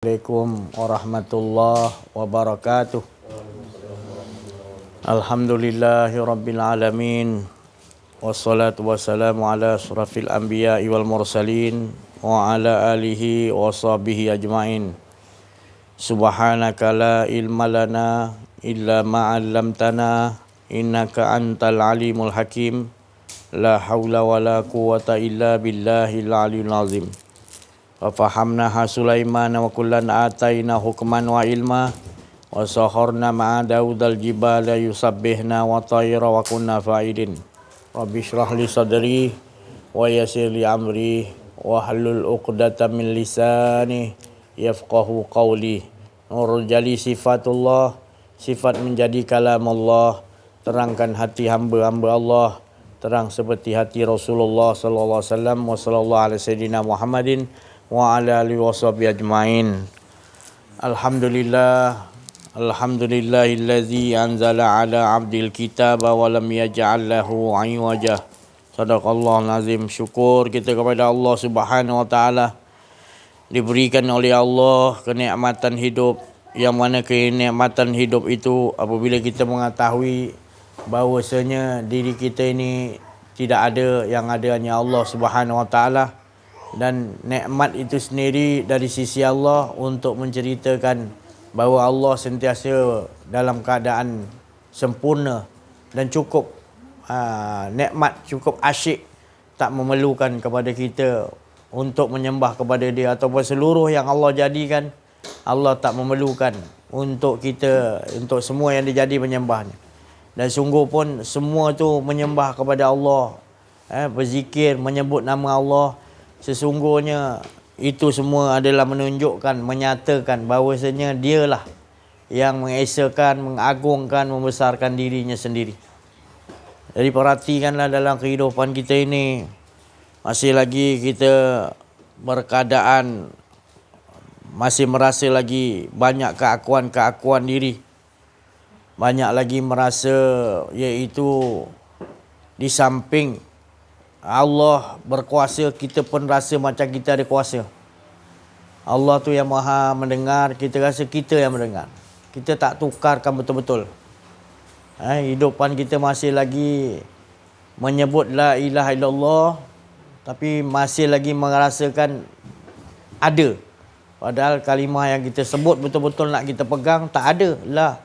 Assalamualaikum warahmatullahi wabarakatuh. Alhamdulillahi rabbil alamin. Wassalatu wassalamu ala asrafil anbiya'i wal mursalin wa ala alihi wa sahbihi ajma'in. Subhanaka la ilma lana illa ma 'allamtana innaka antal alimul hakim. La haula wala quwwata illa billahil aliyyil azim. Fafahamnaha Sulaiman wa kullan ataina hukman wa ilma wa saharna ma'a Daudal jibala yusabbihna wa tayra wa kunna fa'idin. Rabbi shrah li sadri wa yassir li amri wa hlul 'uqdatam min lisani yafqahu qawli. Nurul jali sifatullah, sifat menjadi kalam Allah, terangkan hati hamba-hamba Allah, terang seperti hati Rasulullah sallallahu alaihi wasallam wa sallallahu alaihi sayyidina Muhammadin wa ala alihi washabihi ajmain. Alhamdulillahillazi anzala ala abdil kitaba wa lam yaj'al lahu 'iwaja. Sadaqallahul azim. Syukur kita kepada Allah Subhanahu wa taala, diberikan oleh Allah kenikmatan hidup, yang mana kenikmatan hidup itu apabila kita mengetahui bahawasanya diri kita ini tidak ada, yang ada hanya Allah Subhanahu wa taala. Dan nikmat itu sendiri dari sisi Allah untuk menceritakan bahawa Allah sentiasa dalam keadaan sempurna dan cukup nikmat, cukup asyik, tak memerlukan kepada kita untuk menyembah kepada Dia, ataupun seluruh yang Allah jadikan, Allah tak memerlukan untuk kita, untuk semua yang dijadi menyembahnya. Dan sungguh pun semua tu menyembah kepada Allah, berzikir, menyebut nama Allah. Sesungguhnya itu semua adalah menunjukkan, menyatakan bahawasanya Dialah yang mengesakan, mengagungkan, membesarkan dirinya sendiri. Jadi perhatikanlah dalam kehidupan kita ini, masih lagi kita berkeadaan, masih merasa lagi banyak keakuan-keakuan diri. Banyak lagi merasa iaitu di samping Allah berkuasa, kita pun rasa macam kita ada kuasa. Allah tu yang maha mendengar, kita rasa kita yang mendengar. Kita tak tukarkan betul-betul. Hidupan kita masih lagi menyebut la ilaha illallah, tapi masih lagi merasakan ada. Padahal kalimah yang kita sebut betul-betul nak kita pegang, tak ada lah.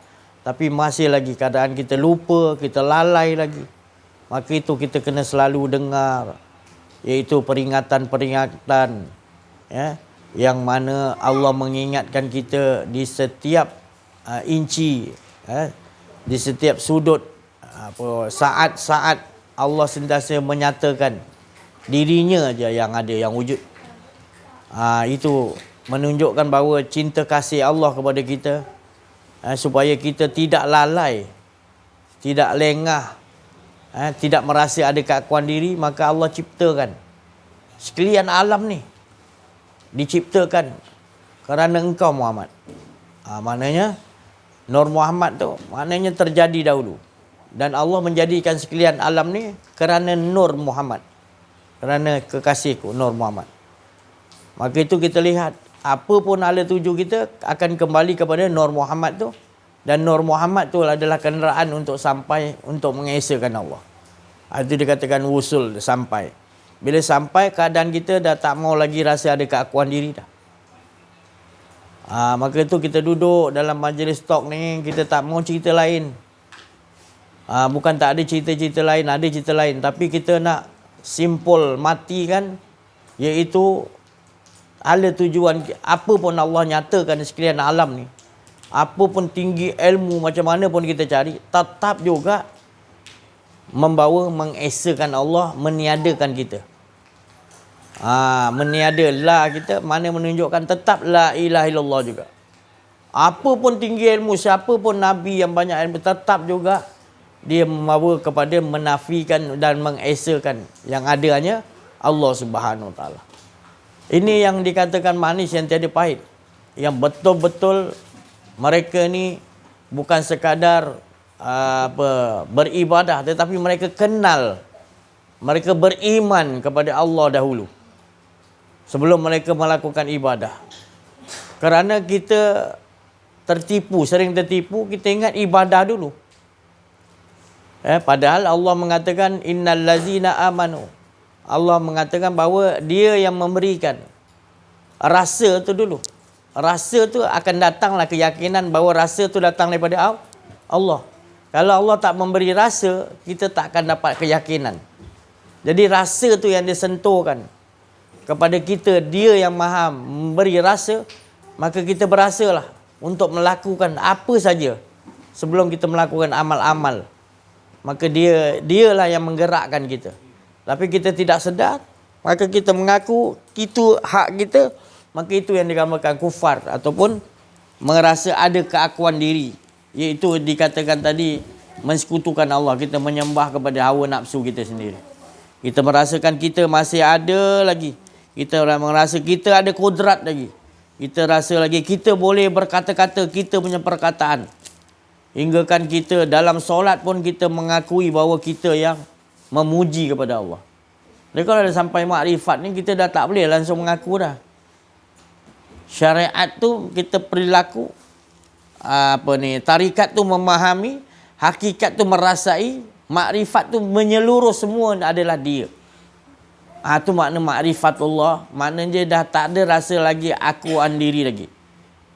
Tapi masih lagi keadaan kita lupa, kita lalai lagi. Maka itu kita kena selalu dengar, iaitu peringatan-peringatan, yang mana Allah mengingatkan kita di setiap inci, di setiap sudut, saat-saat Allah sentiasa menyatakan dirinya aja yang ada, yang wujud. Itu menunjukkan bahawa cinta kasih Allah kepada kita, supaya kita tidak lalai, tidak lengah, tidak merasa ada keakuan diri. Maka Allah ciptakan sekalian alam ni, diciptakan kerana engkau Muhammad. Maknanya Nur Muhammad tu maknanya terjadi dahulu, dan Allah menjadikan sekalian alam ni kerana Nur Muhammad, kerana kekasihku Nur Muhammad. Maka itu kita lihat, apa pun ala tuju kita akan kembali kepada Nur Muhammad tu. Dan Nur Muhammad tu adalah kenderaan untuk sampai, untuk mengesakan Allah. Itu dikatakan wusul, sampai. Bila sampai, keadaan kita dah tak mau lagi rasa ada keakuan diri dah. Maka itu kita duduk dalam majlis talk ni, kita tak mau cerita lain. Bukan tak ada cerita-cerita lain, ada cerita lain. Tapi kita nak simpul mati kan, iaitu ala tujuan, apa pun Allah nyatakan sekalian alam ni, apa pun tinggi ilmu macam mana pun kita cari, tetap juga membawa, mengesakan Allah, meniadakan kita. Meniada la kita, mana menunjukkan tetap la ilaha illallah juga. Apa pun tinggi ilmu, siapa pun Nabi yang banyak ilmu, tetap juga dia membawa kepada menafikan dan mengesakan yang ada hanya Allah Subhanahu wa taala. Ini yang dikatakan manis yang tiada pahit, yang betul-betul mereka ni bukan sekadar beribadah, tetapi mereka kenal, mereka beriman kepada Allah dahulu sebelum mereka melakukan ibadah. Kerana kita tertipu, sering tertipu, kita ingat ibadah dulu. Padahal Allah mengatakan innal lazina amanu. Allah mengatakan bahawa dia yang memberikan. Rasa tu dulu. Rasa tu akan datanglah keyakinan bahawa rasa tu datang daripada Allah. Kalau Allah tak memberi rasa, kita tak akan dapat keyakinan. Jadi rasa tu yang disentuhkan kepada kita, dia yang maha memberi rasa, maka kita berasalah untuk melakukan apa saja sebelum kita melakukan amal-amal. Maka dialah yang menggerakkan kita. Tapi kita tidak sedar, maka kita mengaku itu hak kita, maka itu yang dinamakan kufar ataupun merasa ada keakuan diri. Iaitu dikatakan tadi mensekutukan Allah, kita menyembah kepada hawa nafsu kita sendiri. Kita merasakan kita masih ada lagi. Kita merasa kita ada kodrat lagi. Kita rasa lagi kita boleh berkata-kata kita punya perkataan. Hingga kan kita dalam solat pun kita mengakui bahawa kita yang memuji kepada Allah. Jadi kalau dah sampai makrifat ni, kita dah tak boleh langsung mengaku dah. Syariat tu kita perilaku, tarikat tu memahami, hakikat tu merasai, makrifat tu menyeluruh semua adalah dia. Tu makna makrifatullah. Maknanya dah tak ada rasa lagi akuan diri lagi.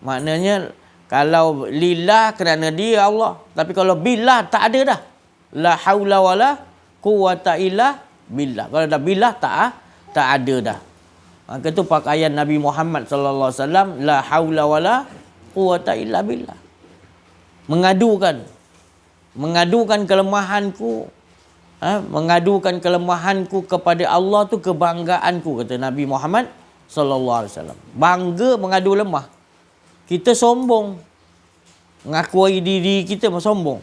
Maknanya kalau lillah kerana dia Allah. Tapi kalau billah tak ada dah. La haula wala quwata illa billah. Kalau dah billah tak ada dah. Maka tu pakaian Nabi Muhammad sallallahu alaihi wasallam, la haula wala quwata illa billah. Mengadukan kelemahanku, mengadukan kelemahanku kepada Allah tu kebanggaanku, kata Nabi Muhammad sallallahu alaihi wasallam. Bangga mengadu lemah. Kita sombong, mengakui diri kita sombong.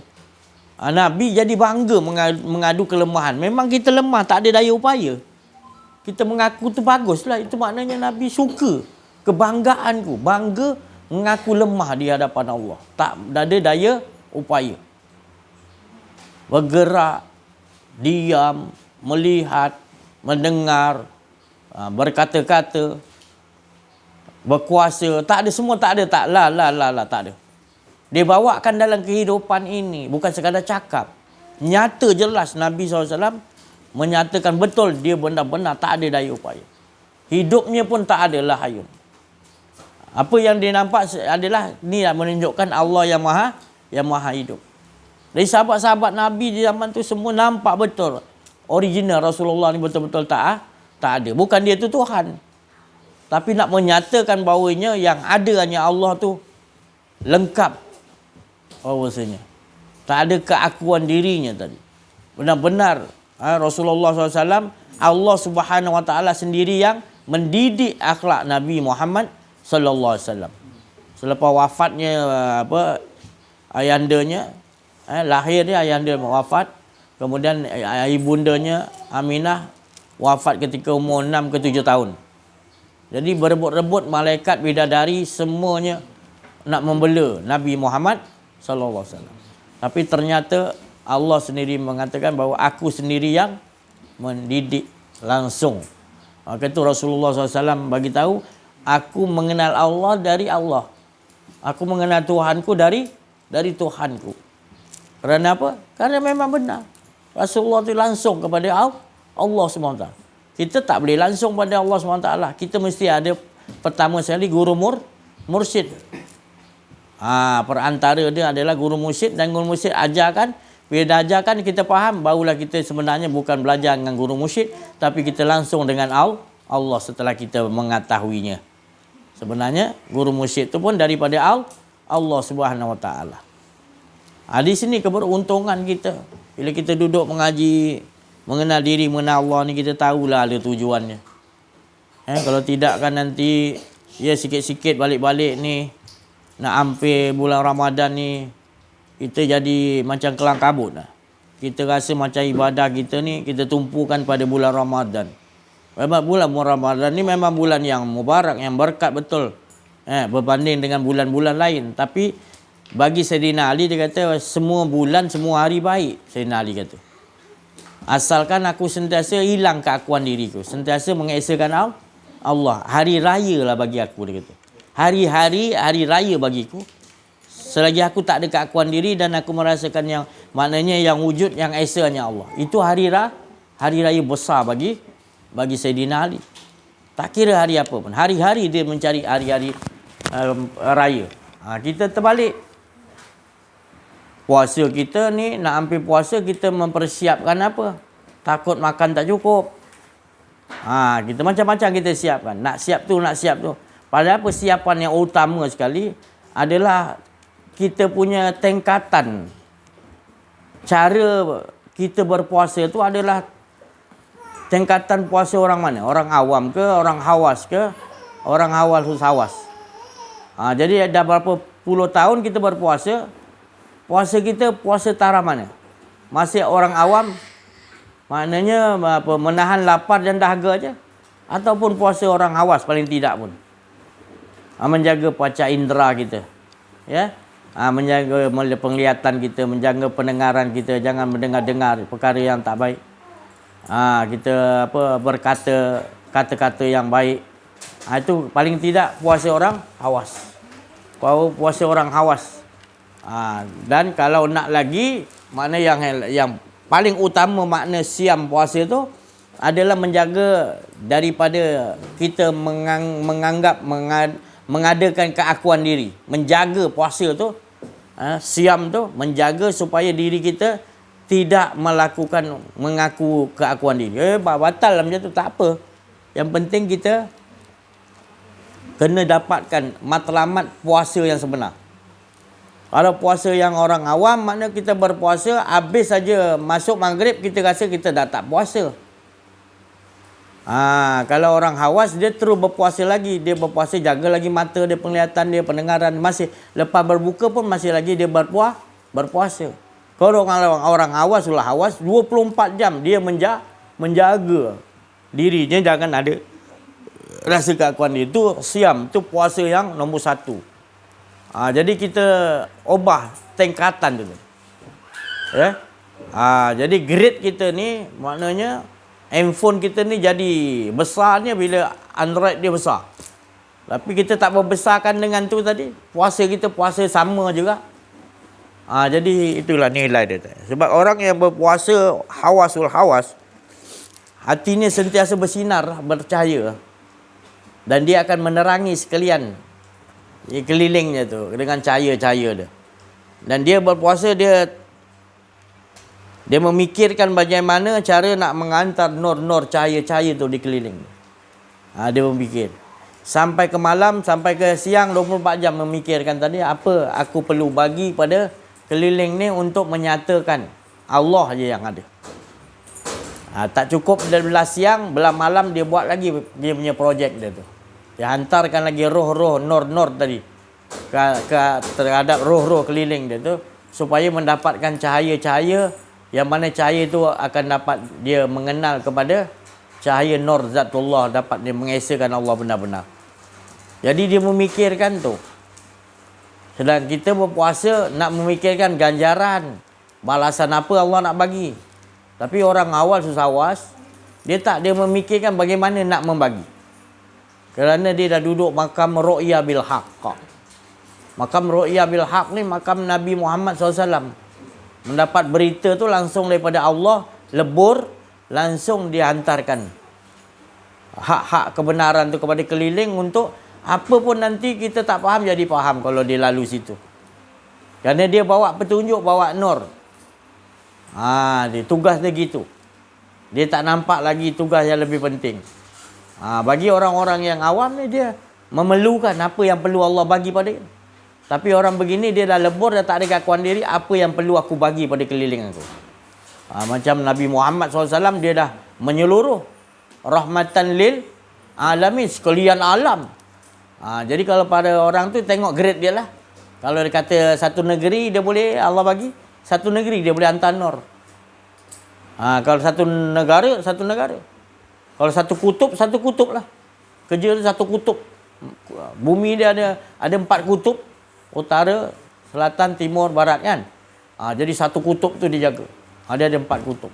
Nabi jadi bangga mengadu kelemahan. Memang kita lemah, tak ada daya upaya. Kita mengaku tu baguslah. Itu maknanya Nabi suka kebanggaanku. Bangga mengaku lemah di hadapan Allah. Tak ada daya upaya. Bergerak, diam, melihat, mendengar, berkata-kata, berkuasa, tak ada, semua tak ada, tak ada. Dia bawakan dalam kehidupan ini, bukan sekadar cakap. Nyata jelas Nabi SAW menyatakan betul dia benar-benar tak ada daya upaya. Hidupnya pun tak ada lahayun. Apa yang dia nampak adalah ni menunjukkan Allah yang maha hidup. Dari sahabat-sahabat Nabi di zaman tu semua nampak betul original Rasulullah ni betul-betul tak ada. Bukan dia tu Tuhan. Tapi nak menyatakan bahawanya yang ada hanya Allah tu lengkap bahawasanya. Tak ada keakuan dirinya tadi. Benar-benar Rasulullah SAW, Allah Subhanahu Wa Taala sendiri yang mendidik akhlak Nabi Muhammad sallallahu alaihi wasallam. Selepas wafatnya ayandanya, lahir dia ayanda wafat, kemudian ibundanya Aminah wafat ketika umur 6 ke 7 tahun. Jadi berebut-rebut malaikat bidadari semuanya nak membela Nabi Muhammad sallallahu alaihi wasallam. Tapi ternyata Allah sendiri mengatakan bahawa aku sendiri yang mendidik langsung. Maka itu Rasulullah SAW bagi tahu, aku mengenal Allah dari Allah. Aku mengenal Tuhanku dari Tuhanku. Kerana apa? Kerana memang benar. Rasulullah itu langsung kepada Allah SWT. Kita tak boleh langsung pada Allah SWT. Kita mesti ada pertama sekali guru mursyid. Perantara dia adalah guru mursyid, dan guru mursyid ajarkan. Bila dah ajarkan kita faham, barulah kita sebenarnya bukan belajar dengan guru mursyid, tapi kita langsung dengan Allah setelah kita mengetahuinya. Sebenarnya guru mursyid itu pun daripada Allah Subhanahu Wa Taala. Di sini keberuntungan kita. Bila kita duduk mengaji, mengenal diri, mengenal Allah ni, kita tahulah ada tujuannya. Kalau tidak kan nanti sikit-sikit balik-balik ni, nak hampir bulan Ramadan ni, kita jadi macam kelang kabut lah. Kita rasa macam ibadah kita ni kita tumpukan pada bulan Ramadan. Memang bulan Ramadan ni memang bulan yang mubarak, yang berkat betul. Berbanding dengan bulan-bulan lain. Tapi bagi Sayyidina Ali, dia kata semua bulan, semua hari baik. Sayyidina Ali kata, asalkan aku sentiasa hilang keakuan diriku, sentiasa mengesakan Allah. Hari raya lah bagi aku, dia kata. hari-hari hari raya bagiku. Selagi aku tak ada keakuan diri dan aku merasakan yang maknanya yang wujud yang esa hanya Allah. Itu hari raya besar bagi Sayyidina Ali. Tak kira hari apa pun. Hari-hari dia mencari hari-hari raya. Kita terbalik. Puasa kita ni, nak ambil puasa kita mempersiapkan apa? Takut makan tak cukup. Kita macam-macam kita siapkan. Nak siap tu. Padahal persiapan yang utama sekali adalah kita punya tingkatan. Cara kita berpuasa tu adalah tingkatan puasa orang mana? Orang awam ke? Orang hawas ke? Orang hawas. Jadi dah berapa puluh tahun kita berpuasa. Puasa kita puasa tara mana? Masih orang awam, maknanya menahan lapar dan dahaga aja, ataupun puasa orang hawas paling tidak pun. Menjaga panca indera kita. Ya. Menjaga penglihatan kita, menjaga pendengaran kita, jangan mendengar-dengar perkara yang tak baik. Kita berkata kata-kata yang baik. Itu paling tidak puasa orang hawas. Puasa orang hawas. Dan kalau nak lagi, makna yang paling utama makna siam puasa tu adalah menjaga daripada kita mengadakan keakuan diri. Menjaga puasa tu, siam tu, menjaga supaya diri kita tidak mengaku keakuan diri. Batal macam tu, tak apa. Yang penting kita kena dapatkan matlamat puasa yang sebenar. Kalau puasa yang orang awam, makna kita berpuasa, habis saja masuk maghrib, kita rasa kita dah tak puasa. Kalau orang hawas, dia terus berpuasa lagi. Dia berpuasa, jaga lagi mata dia, penglihatan dia, pendengaran. Masih lepas berbuka pun masih lagi dia berpuasa. Kalau orang hawas, 24 jam dia menjaga dirinya jangan ada rasa keakuan dia. Itu siam, itu puasa yang nombor 1. Jadi kita ubah tingkatan tu. Ya. Jadi grade kita ni maknanya handphone kita ni jadi besarnya bila Android dia besar. Tapi kita tak membesarkan dengan tu tadi. Puasa kita puasa sama juga. Jadi itulah nilai dia. Sebab orang yang berpuasa hawas, hatinya sentiasa bersinar, bercahaya. Dan dia akan menerangi sekalian kelilingnya tu dengan cahaya-cahaya dia. Dan dia berpuasa, dia memikirkan bagaimana cara nak mengantar nur-nur cahaya-cahaya tu di keliling. Dia memikir. Sampai ke malam, sampai ke siang 24 jam memikirkan tadi apa aku perlu bagi pada keliling ni untuk menyatakan Allah je yang ada. Tak cukup belah siang, belah malam dia buat lagi dia punya projek dia tu. Dia hantarkan lagi roh-roh, nur-nur tadi terhadap roh-roh keliling dia tu supaya mendapatkan cahaya-cahaya yang mana cahaya itu akan dapat dia mengenal kepada cahaya nur zatullah, dapat dia mengesakan Allah benar-benar. Jadi dia memikirkan tu. Sedang kita berpuasa nak memikirkan ganjaran, balasan apa Allah nak bagi. Tapi orang awal susah-awas, dia memikirkan bagaimana nak membagi. Kerana dia dah duduk makam ru'ya bil haqq. Makam ru'ya bil haqq ni makam Nabi Muhammad SAW. Mendapat berita tu langsung daripada Allah, lebur, langsung dihantarkan hak-hak kebenaran tu kepada keliling untuk apa pun nanti kita tak faham jadi faham kalau dia lalu situ. Kerana dia bawa petunjuk, bawa nur. Dia tugas dia gitu. Dia tak nampak lagi tugas yang lebih penting. Bagi orang-orang yang awam ni dia memerlukan apa yang perlu Allah bagi pada dia. Tapi orang begini dia dah lebur, dah tak ada keakuan diri, apa yang perlu aku bagi pada keliling aku. Macam Nabi Muhammad SAW, dia dah menyeluruh rahmatan lil alamin, sekalian alam. Jadi kalau pada orang tu tengok grade dia lah. Kalau dia kata satu negeri dia boleh Allah bagi, satu negeri dia boleh hantar nur. Kalau satu negara, satu negara. Kalau satu kutub lah. Kerja tu satu kutub. Bumi dia ada 4 kutub. Utara, selatan, timur, barat kan. Jadi satu kutub tu dia jaga. Dia ada 4 kutub.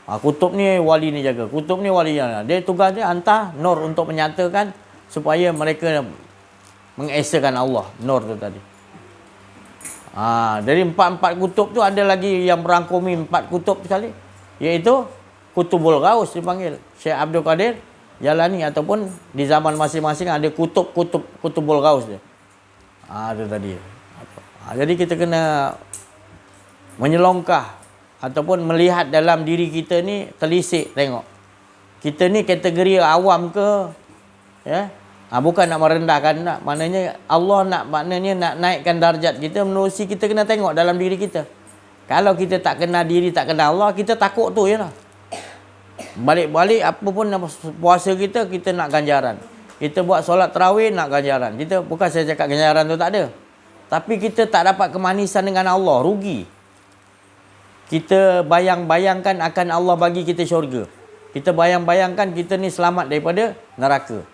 Kutub ni wali ni jaga. Kutub ni wali yang dia tugas dia hantar nur untuk menyatakan supaya mereka mengesakan Allah. Nur tu tadi. Dari empat kutub tu ada lagi yang merangkumi 4 kutub sekali, iaitu Kutubul Ghaus dipanggil Syekh Abdul Qadir Jalani, ataupun di zaman masing-masing ada Kutubul Ghaus dia. Itu tadi. Jadi kita kena menyelongkah ataupun melihat dalam diri kita ni, telisik tengok. Kita ni kategori awam ke, ya? Bukan nak merendahkan, nak. Maknanya Allah nak naikkan darjat kita, menerusi kita kena tengok dalam diri kita. Kalau kita tak kenal diri, tak kenal Allah, kita takut tu je lah. Balik-balik apa pun puasa kita nak ganjaran. Kita buat solat tarawih nak ganjaran. Kita, bukan saya cakap ganjaran tu tak ada, tapi kita tak dapat kemanisan dengan Allah, rugi. Kita bayangkan akan Allah bagi kita syurga. Kita bayangkan kita ni selamat daripada neraka.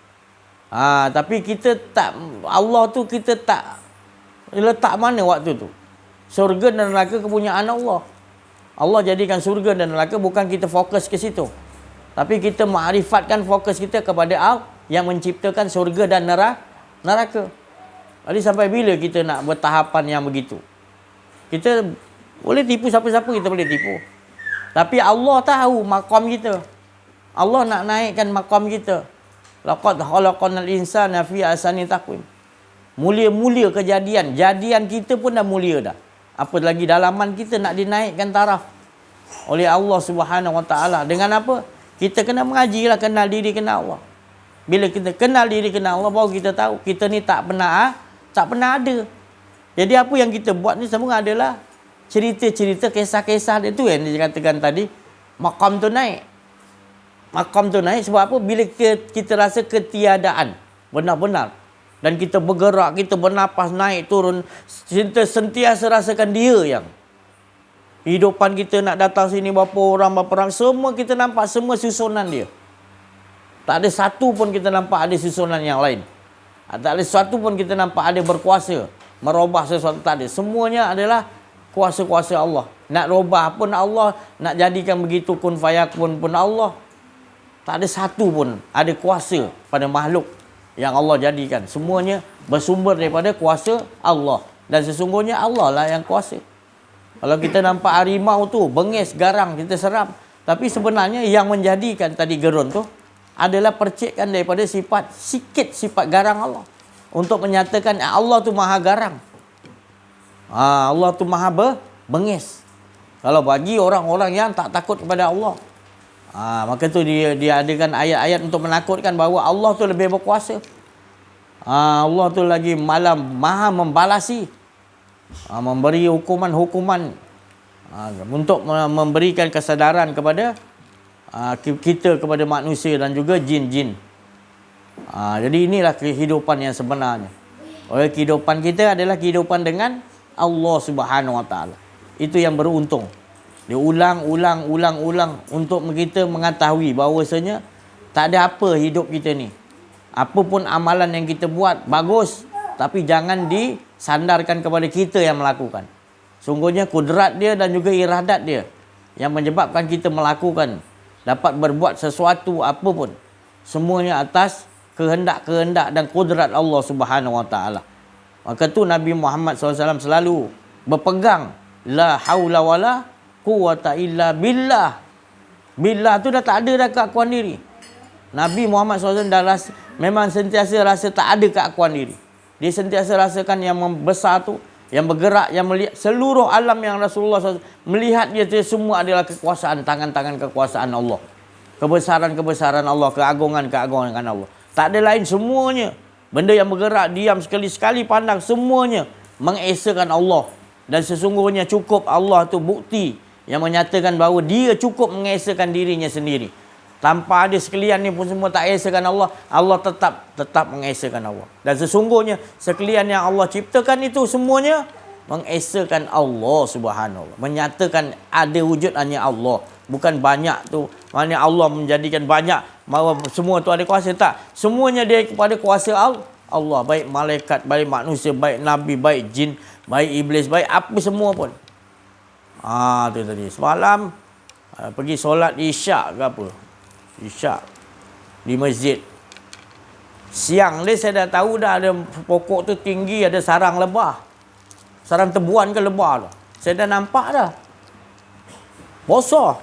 Tapi kita tak, Allah tu kita tak letak mana waktu tu. Syurga dan neraka kepunyaan Allah. Allah jadikan syurga dan neraka, bukan kita fokus ke situ. Tapi kita makrifatkan fokus kita kepada Allah yang menciptakan syurga dan neraka. Jadi sampai bila kita nak bertahapan yang begitu? Kita boleh tipu siapa-siapa, kita boleh tipu. Tapi Allah tahu maqam kita. Allah nak naikkan maqam kita. Laqad khalaqnal insana fi ahsani taqwim. Mulia-mulia kejadian. Jadian kita pun dah mulia dah. Apa lagi dalaman kita nak dinaikkan taraf oleh Allah Subhanahu Wa Taala. Dengan apa? Kita kena mengajilah, kenal diri, kenal Allah. Bila kita kenal diri, kenal Allah, baru kita tahu kita ni tak pernah ada. Jadi apa yang kita buat ni semua adalah cerita-cerita, kisah-kisah dia tu yang dikatakan tadi. Maqam tu naik. Maqam tu naik sebab apa? Bila kita rasa ketiadaan benar-benar, dan kita bergerak, kita bernapas, naik turun, kita sentiasa rasakan dia yang hidupan kita nak datang sini, berapa orang, semua kita nampak, semua susunan dia. Tak ada satu pun kita nampak ada susunan yang lain. Tak ada satu pun kita nampak ada berkuasa merubah sesuatu, tak ada. Semuanya adalah kuasa-kuasa Allah. Nak robah pun Allah, nak jadikan begitu kun fayakun pun Allah. Tak ada satu pun ada kuasa pada makhluk yang Allah jadikan. Semuanya bersumber daripada kuasa Allah. Dan sesungguhnya Allah lah yang kuasa. Kalau kita nampak harimau tu bengis, garang, kita seram. Tapi sebenarnya yang menjadikan tadi gerun tu adalah percikan daripada sifat garang Allah. Untuk menyatakan Allah tu maha garang. Allah tu maha bengis. Kalau bagi orang-orang yang tak takut kepada Allah, maka tu dia adakan ayat-ayat untuk menakutkan bahawa Allah tu lebih berkuasa. Allah tu lagi maha membalasi, memberi hukuman-hukuman, untuk memberikan kesedaran kepada kita, kepada manusia dan juga jin-jin. Jadi inilah kehidupan yang sebenarnya. Oleh kehidupan kita adalah kehidupan dengan Allah Subhanahu Wa Taala. Itu yang beruntung. Dia ulang untuk kita mengetahui bahawasanya tak ada apa hidup kita ni. Apa pun amalan yang kita buat bagus, tapi jangan disandarkan kepada kita yang melakukan. Sungguhnya kudrat dia dan juga iradat dia yang menyebabkan kita melakukan, dapat berbuat sesuatu apa pun. Semuanya atas kehendak-kehendak dan kudrat Allah Subhanahu Wa Taala. Maka tu Nabi Muhammad SAW selalu berpegang la haula wala quwata illa billah. Billah tu dah tak ada dah keakuan diri. Nabi Muhammad SAW memang sentiasa rasa tak ada keakuan diri. Dia sentiasa rasakan yang membesar tu, yang bergerak, yang melihat seluruh alam yang Rasulullah SAW melihat dia tu semua adalah kekuasaan, tangan-tangan kekuasaan Allah. Kebesaran-kebesaran Allah, keagungan-keagungan Allah. Tak ada lain, semuanya. Benda yang bergerak, diam, sekali-sekali pandang, semuanya mengesakan Allah. Dan sesungguhnya cukup Allah tu bukti yang menyatakan bahawa dia cukup mengesakan dirinya sendiri. Tanpa ada sekalian ni pun semua tak esakan Allah, Allah tetap mengesakan Allah. Dan sesungguhnya sekalian yang Allah ciptakan itu semuanya mengesakan Allah Subhanahu Wa Taala. Menyatakan ada wujud hanya Allah. Bukan banyak tu. Maknanya Allah menjadikan banyak, bahawa semua tu ada kuasa. Tak. Semuanya dia kepada kuasa Allah. Baik malaikat, baik manusia, baik nabi, baik jin, baik iblis, baik apa semua pun. Tu tadi. Semalam pergi solat isyak ke apa. Isyak di masjid. Siang dia saya dah tahu dah ada pokok tu tinggi, ada sarang lebah. Sarang tebuan ke lebah tu. Saya dah nampak dah. Bosah.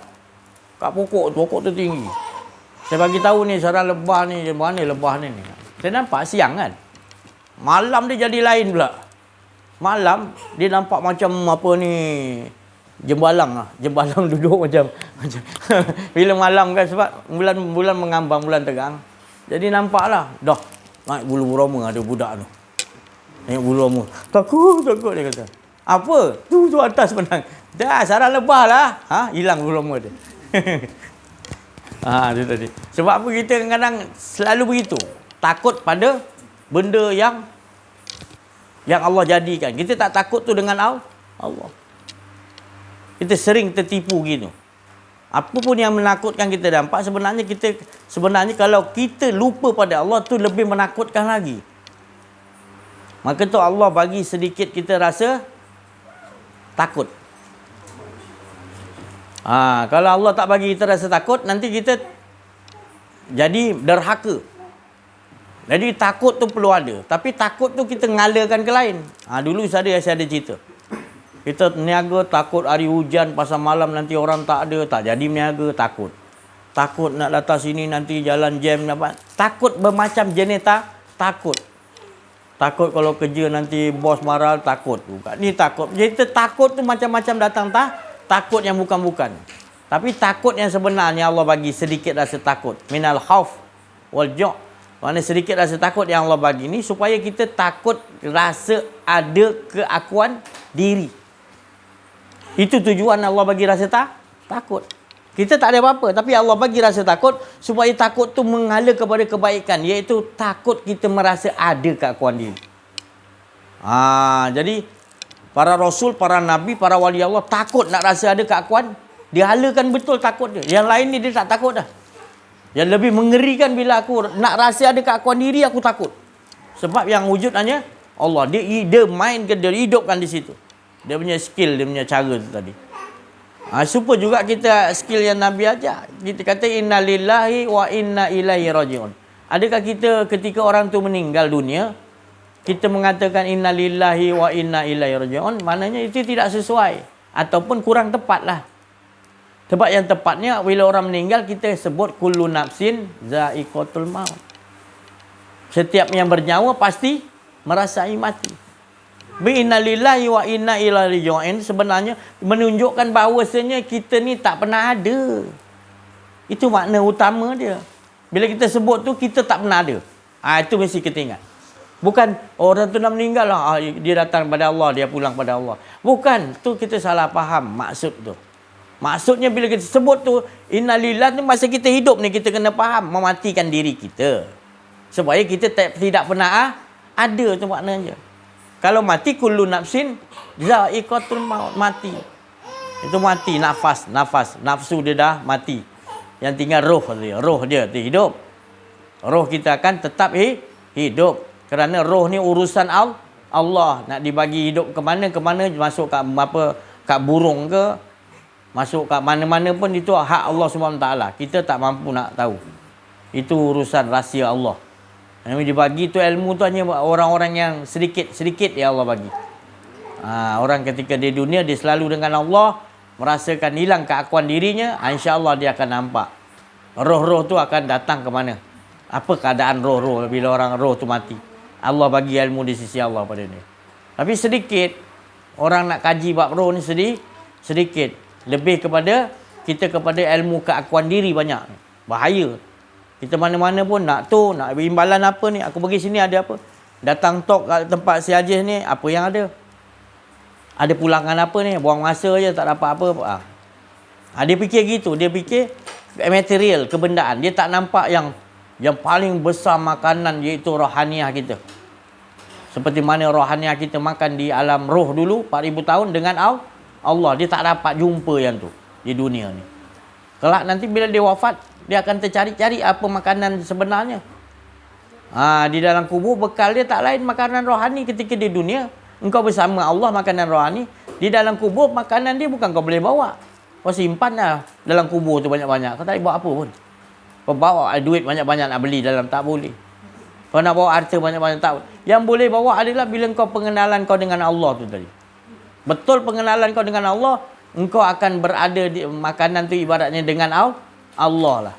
Kat pokok tu tinggi. Saya bagi tahu ni sarang lebah ni, mana lebah ni. Saya nampak siang kan. Malam dia jadi lain pula. Malam dia nampak macam apa ni, jembalang lah. Jembalang duduk macam bila malam kan, sebab bulan mengambang, bulan tegang. Jadi nampaklah dah naik bulu roma ada budak tu. Naik bulu roma. Takut dia kata. Apa? Tu atas menang. Dah sarang lebah lah. Hilang bulu roma dia. Itu tadi. Sebab apa kita kadang-kadang selalu begitu. Takut pada benda yang Allah jadikan. Kita tak takut tu dengan Allah. Kita sering tertipu gitu. Apa pun yang menakutkan kita nampak, sebenarnya kalau kita lupa pada Allah tu lebih menakutkan lagi. Maka tu Allah bagi sedikit kita rasa takut. Kalau Allah tak bagi kita rasa takut, nanti kita jadi derhaka. Jadi takut tu perlu ada. Tapi takut tu kita ngalakan ke lain. Dulu saya ada cerita. Kita niaga takut hari hujan, pasal malam nanti orang tak ada, tak jadi niaga, takut. Takut nak datang sini nanti jalan jam. Takut bermacam jenis takut. Takut kalau kerja nanti bos marah, takut. Bukan. Ni takut. Jadi takut tu macam-macam datang takut yang bukan-bukan. Tapi takut yang sebenarnya Allah bagi sedikit rasa takut. Minal khauf wal ju'. Mana sedikit rasa takut yang Allah bagi ni supaya kita takut rasa ada keakuan diri. Itu tujuan Allah bagi rasa takut. Kita tak ada apa-apa, tapi Allah bagi rasa takut supaya takut tu mengalir kepada kebaikan, iaitu takut kita merasa ada keakuan diri. Jadi para rasul, para nabi, para wali Allah takut nak rasa ada keakuan, dia halakan betul takut dia. Yang lain ni dia tak takut dah. Yang lebih mengerikan bila aku nak rasa ada keakuan diri, aku takut. Sebab yang wujud hanya Allah. Dia mainkan, dia hidupkan di situ. Dia punya skill, dia punya cara tu tadi. Super juga kita skill yang Nabi ajar. Kita kata inna lillahi wa inna ilaihi raji'un. Adakah kita ketika orang tu meninggal dunia, kita mengatakan inna lillahi wa inna ilaihi raji'un? Maknanya itu tidak sesuai. Ataupun kurang tepat lah. Sebab yang tepatnya bila orang meninggal kita sebut kullu nafsin za'iqatul maut. Setiap yang bernyawa pasti merasai mati. Inna lillahi wa inna ilaihi raji'un sebenarnya menunjukkan bahawasanya kita ni tak pernah ada. Itu makna utama dia. Bila kita sebut tu kita tak pernah ada. Itu mesti kita ingat. Bukan orang tu nak meninggal lah, dia datang pada Allah, dia pulang pada Allah. Bukan, tu kita salah faham maksud tu. Maksudnya bila kita sebut tu inna lillahi, masa kita hidup ni kita kena faham mematikan diri kita. Supaya kita tidak pernah ada, tu maknanya. Kalau mati kullu nafsin za'iqatul maut, mati. Itu mati nafas, nafsu dia dah mati. Yang tinggal roh dia hidup. Roh kita akan tetap hidup. Kerana roh ni urusan Allah. Nak dibagi hidup ke mana, masuk kat burung ke, masuk kat mana-mana pun itu hak Allah SWT. Kita tak mampu nak tahu. Itu urusan rahsia Allah. Yang dibagi tu ilmu tu hanya orang-orang yang sedikit ya Allah bagi. Orang ketika di dunia dia selalu dengan Allah, merasakan hilang keakuan dirinya, insya-Allah dia akan nampak roh-roh tu akan datang ke mana. Apa keadaan roh-roh bila orang roh tu mati. Allah bagi ilmu di sisi Allah pada dia. Tapi sedikit orang nak kaji bab roh ni sedikit. Lebih kepada ilmu keakuan diri banyak. Bahaya. Kita mana-mana pun nak imbalan apa ni, aku pergi sini ada apa, datang talk kat tempat si Haji ni, apa yang ada pulangan apa ni, buang masa je tak dapat apa. Dia fikir gitu, dia fikir material, kebendaan, dia tak nampak yang paling besar makanan iaitu rohaniah kita. Seperti mana rohaniah kita makan di alam roh dulu 4000 tahun dengan Allah, dia tak dapat jumpa yang tu di dunia ni. Kelak nanti bila dia wafat, dia akan tercari-cari apa makanan sebenarnya. Di dalam kubur bekal dia tak lain makanan rohani ketika di dunia. Engkau bersama Allah makanan rohani. Di dalam kubur makanan dia bukan kau boleh bawa. Kau simpan lah dalam kubur tu banyak-banyak. Kau tak boleh bawa apa pun. Kau bawa duit banyak-banyak nak beli dalam, tak boleh. Kau nak bawa harta banyak-banyak tak. Yang boleh bawa adalah bila kau pengenalan kau dengan Allah tu tadi. Betul pengenalan kau dengan Allah, engkau akan berada di makanan tu ibaratnya dengan Allah lah.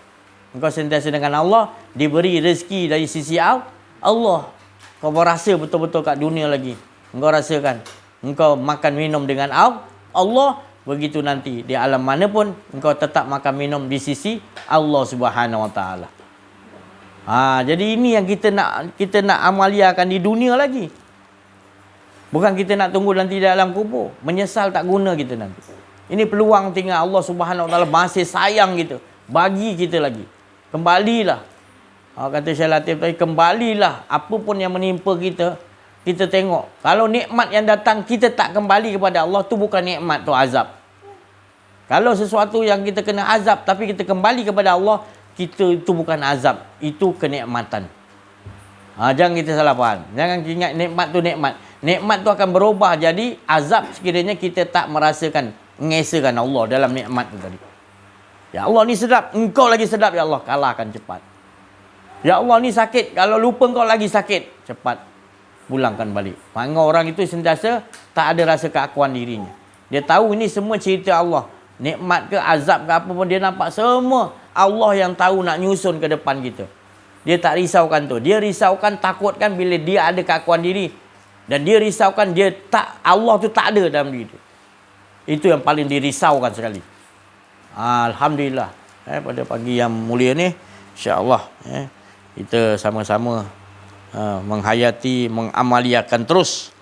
Engkau sentiasa dengan Allah, diberi rezeki dari sisi Allah. Kau berasa betul-betul kat dunia lagi. Engkau rasakan. Engkau makan minum dengan Allah. Begitu nanti di alam mana pun engkau tetap makan minum di sisi Allah Subhanahu Wa Taala. Jadi ini yang kita nak amaliakan di dunia lagi. Bukan kita nak tunggu nanti di alam kubur. Menyesal tak guna kita nanti. Ini peluang tinggal Allah Subhanahu Wa Taala masih sayang kita. Bagi kita lagi. Kembalilah. Kata Syekh Latif tadi, kembalilah. Apa pun yang menimpa kita, kita tengok. Kalau nikmat yang datang, kita tak kembali kepada Allah, tu bukan nikmat, tu azab. Kalau sesuatu yang kita kena azab, tapi kita kembali kepada Allah, kita itu bukan azab, itu kenikmatan. Jangan kita salah faham. Jangan ingat nikmat tu nikmat. Nikmat tu akan berubah jadi azab sekiranya kita tak merasakan, mengesakan Allah dalam nikmat tu tadi. Ya Allah ni sedap, engkau lagi sedap ya Allah, kalahkan cepat. Ya Allah ni sakit, kalau lupa engkau lagi sakit, cepat pulangkan balik. Maka orang itu sentiasa tak ada rasa keakuan dirinya. Dia tahu ini semua cerita Allah. Nikmat ke azab ke apa pun dia nampak semua Allah yang tahu nak nyusun ke depan kita. Dia tak risaukan tu. Dia risaukan, takutkan bila dia ada keakuan diri. Dan dia risaukan Allah tu tak ada dalam diri tu. Itu yang paling dirisaukan sekali. Alhamdulillah. Pada pagi yang mulia ni, insya-Allah kita sama-sama menghayati, mengamaliakan terus.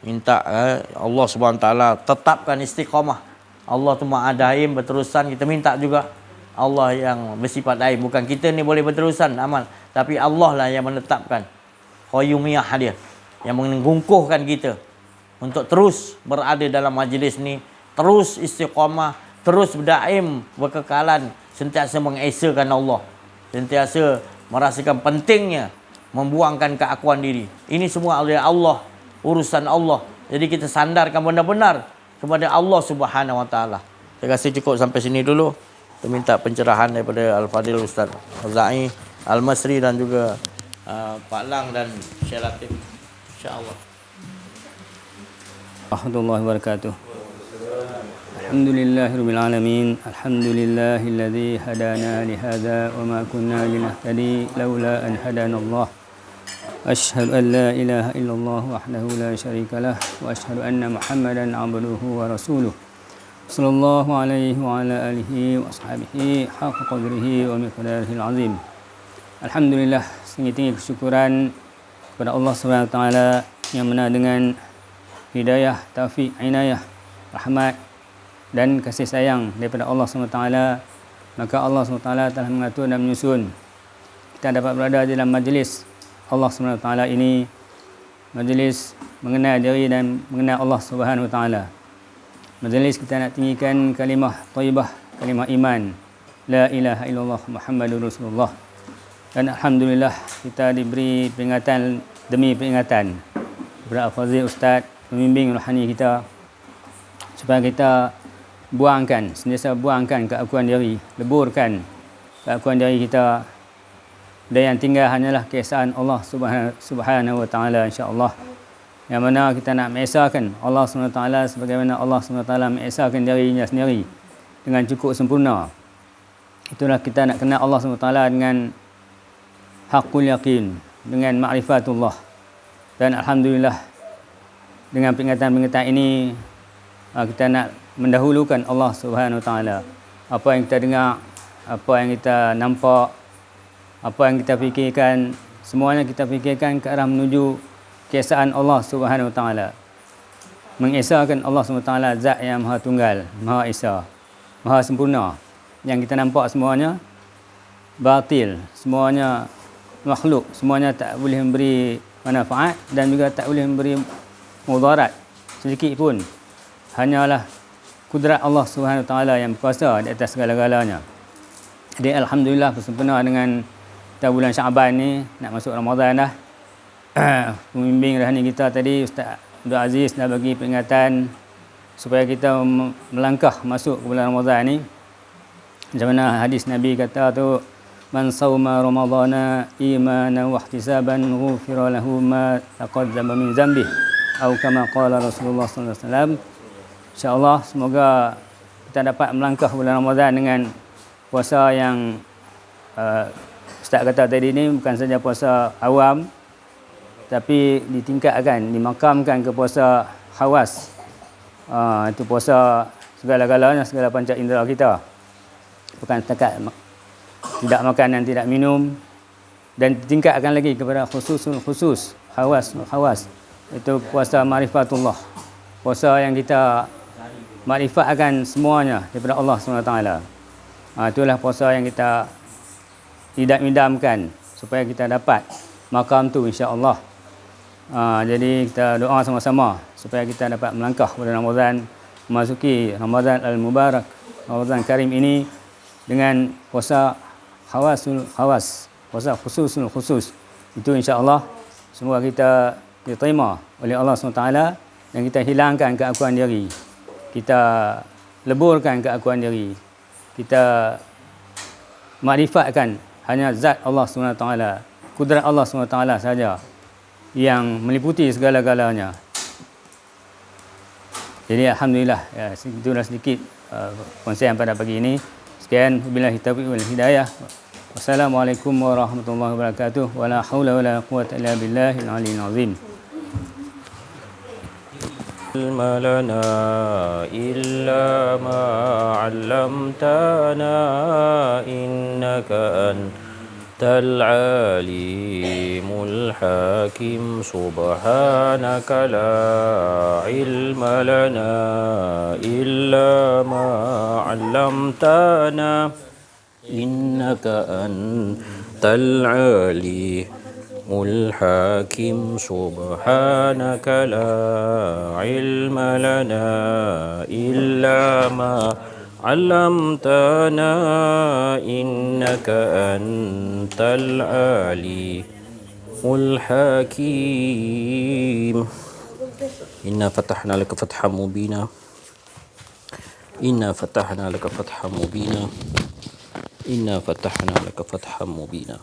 Minta Allah Subhanahu Wa Taala tetapkan istiqamah. Allah tu Maha Daim, berterusan. Kita minta juga Allah yang bersifat daim. Bukan kita ni boleh berterusan amal, tapi Allah lah yang menetapkan qayyumiyah dia, yang menggungkuhkan kita untuk terus berada dalam majlis ni, terus istiqamah, terus berdaim, berkekalan, sentiasa mengesakan Allah, sentiasa merasakan pentingnya membuangkan keakuan diri. Ini semua oleh Allah, urusan Allah. Jadi kita sandarkan benar-benar kepada Allah Subhanahu Wa Taala. Saya rasa cukup sampai sini dulu. Kita minta pencerahan daripada Al-Fadil Ustaz Al-Za'i Al-Masri dan juga Pak Lang dan Syekh Latif, insya-Allah. Warahmatullahi wabarakatuh. Alhamdulillahirabbil alamin. Alhamdulillahilladzi hadana li hadza wa ma kunna linahtadi laula an hadana Allah. Asyhadu an la ilaha illallah wahdahu la syarikalah wa asyhadu anna Muhammadan abduhu wa rasuluh. Sallallahu alaihi wa ala alihi wa ashabihi haqqa qadrihi wa miqdarihil azim. Alhamdulillah, tinggi-tinggi kesyukuran kepada Allah Subhanahu wa taala yang mana dengan hidayah, taufik, inayah, rahmat dan kasih sayang daripada Allah Subhanahu wa taala, maka Allah Subhanahu wa taala telah mengatur dan menyusun kita dapat berada dalam majlis Allah Subhanahu wa taala ini, majlis mengenal diri dan mengenal Allah Subhanahu wa taala. Majlis kita nak tinggikan kalimah thayyibah, kalimah iman, la ilaha illallah Muhammadur Rasulullah. Dan alhamdulillah kita diberi peringatan demi peringatan daripada Al-Fadhil Ustaz, pembimbing rohani kita, supaya kita sentiasa buangkan keakuan diri, leburkan keakuan diri kita, dan yang tinggal hanyalah keesaan Allah Subhanahu wa taala, insya-Allah. Yang mana kita nak mengesahkan Allah Subhanahu wa taala sebagaimana Allah Subhanahu wa taala mengesahkan dirinya sendiri dengan cukup sempurna. Itulah kita nak kenal Allah Subhanahu wa taala dengan haqqul yaqin, dengan ma'rifatullah. Dan alhamdulillah dengan peringatan-peringatan ini kita nak mendahulukan Allah Subhanahu wa taala. Apa yang kita dengar, apa yang kita nampak, apa yang kita fikirkan, semuanya kita fikirkan ke arah menuju keesaan Allah Subhanahu wa taala. Mengesahkan Allah Subhanahu wa taala zat yang maha tunggal, maha esa, maha sempurna. Yang kita nampak semuanya batil, semuanya makhluk, semuanya tak boleh memberi manfaat dan juga tak boleh memberi mudarat sedikit pun. Hanyalah kudrat Allah Subhanahu wa taala yang berkuasa di atas segala-galanya. Jadi alhamdulillah bersempena dengan kita bulan Syaban ni, nak masuk Ramadan dah. Pembimbing rohani kita tadi Ustaz Abdul Aziz dah bagi peringatan supaya kita melangkah masuk ke bulan Ramadan ni. Macam mana hadis Nabi kata tu, man sawma ramadhana imanan wa ihtisaban ghufira lahu ma taqaddama min dhanbihi atau kama qala Rasulullah sallallahu alaihi wasallam. Insya-Allah semoga kita dapat melangkah bulan Ramadan dengan puasa yang Ustaz kata tadi ni bukan saja puasa awam, tapi ditingkatkan, dimakamkan ke puasa khawas. Itu puasa segala-galanya, segala panca indera kita. Bukan setakat tidak makan dan tidak minum, dan ditingkatkan lagi kepada khususul khusus, khawas. Itu puasa ma'rifatullah. Puasa yang kita makrifatkan semuanya daripada Allah SWT. Itulah puasa yang kita idam-idamkan supaya kita dapat makam tu insya-Allah. Jadi kita doa sama-sama supaya kita dapat melangkah pada Ramadan, memasuki Ramadan al-Mubarak, Ramadan Karim ini dengan puasa khawas, puasa khususul khusus. Itu insya-Allah semoga kita diterima oleh Allah SWT dan kita hilangkan keakuan diri. Kita leburkan keakuan diri. Kita makrifatkan hanya zat Allah SWT, kudrat Allah SWT saja yang meliputi segala-galanya. Jadi alhamdulillah, ya, itulah sedikit konsep pada pagi ini. Sekian, wabillahi taufiq wal hidayah. Wassalamualaikum warahmatullahi wabarakatuh. Wala haula wala quwwata illa billahil aliyyil azim. علم لنا إلا ما علمتنا إنك أنت العليم الحكيم سبحانك لا علم لنا إلا ما علمتنا إنك أنت العليم الحكيم سبحانك لا علم لنا إلا ما علمتنا إنك أنت العليم الحكيم إنا فتحنا لك فتحا مبينا إنا فتحنا لك فتحا مبينا إنا فتحنا لك فتحا مبينا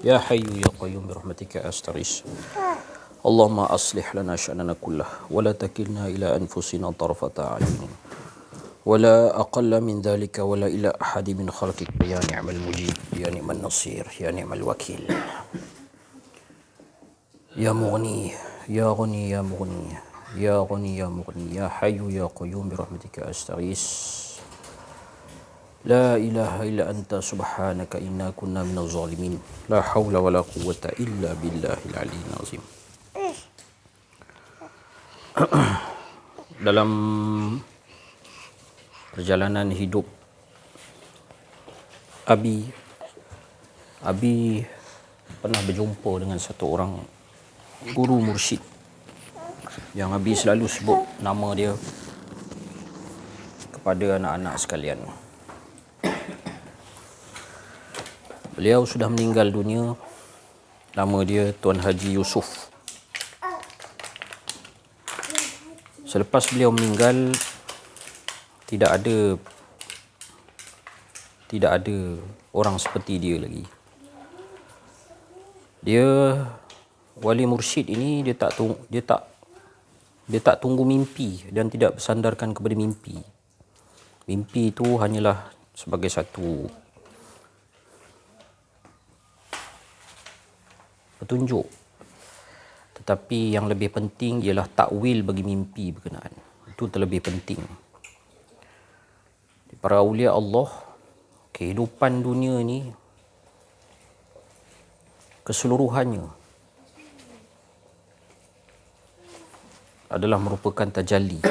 يا حي يا قيوم برحمتك أستغيث اللهم أصلح لنا شأننا كله ولا تكلنا إلى أنفسنا طرفة أعين ولا أقل من ذلك ولا إلى أحد من خلقك يا نعم المجيب يا نعم النصير يا نعم الوكيل يا مغني يا غني يا مغني يا غني يا مغني يا حي يا قيوم برحمتك أستغيث لا إله إلا أنت سبحانك إنا كنا من الظالمين لا حول ولا قوة إلا بالله العلي العظيم. Dalam perjalanan hidup Abi pernah berjumpa dengan satu orang guru mursyid yang Abi selalu sebut nama dia kepada anak-anak sekalian. Beliau sudah meninggal dunia. Nama dia Tuan Haji Yusof. Selepas beliau meninggal, tidak ada orang seperti dia lagi. Dia wali mursyid ini dia tak tunggu mimpi dan tidak bersandarkan kepada mimpi. Mimpi itu hanyalah sebagai satu petunjuk. Tetapi yang lebih penting ialah takwil bagi mimpi berkenaan. Itu terlebih penting. Para awliya Allah, kehidupan dunia ni keseluruhannya adalah merupakan tajalli.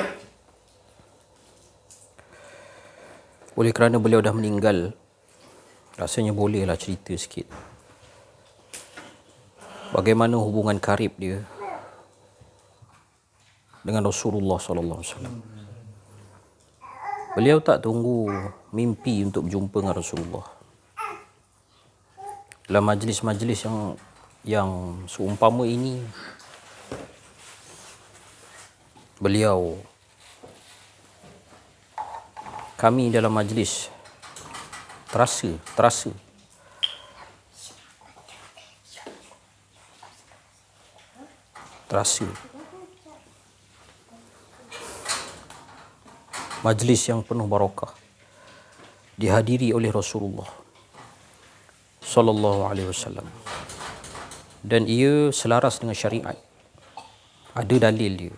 Oleh kerana beliau dah meninggal, rasanya bolehlah cerita sikit bagaimana hubungan karib dia dengan Rasulullah sallallahu alaihi wasallam. Beliau tak tunggu mimpi untuk berjumpa dengan Rasulullah. Dalam majlis-majlis yang seumpama ini, kami dalam majlis terasa terasa. Majlis yang penuh barakah dihadiri oleh Rasulullah sallallahu alaihi wasallam, dan ia selaras dengan syariat. Ada dalil dia.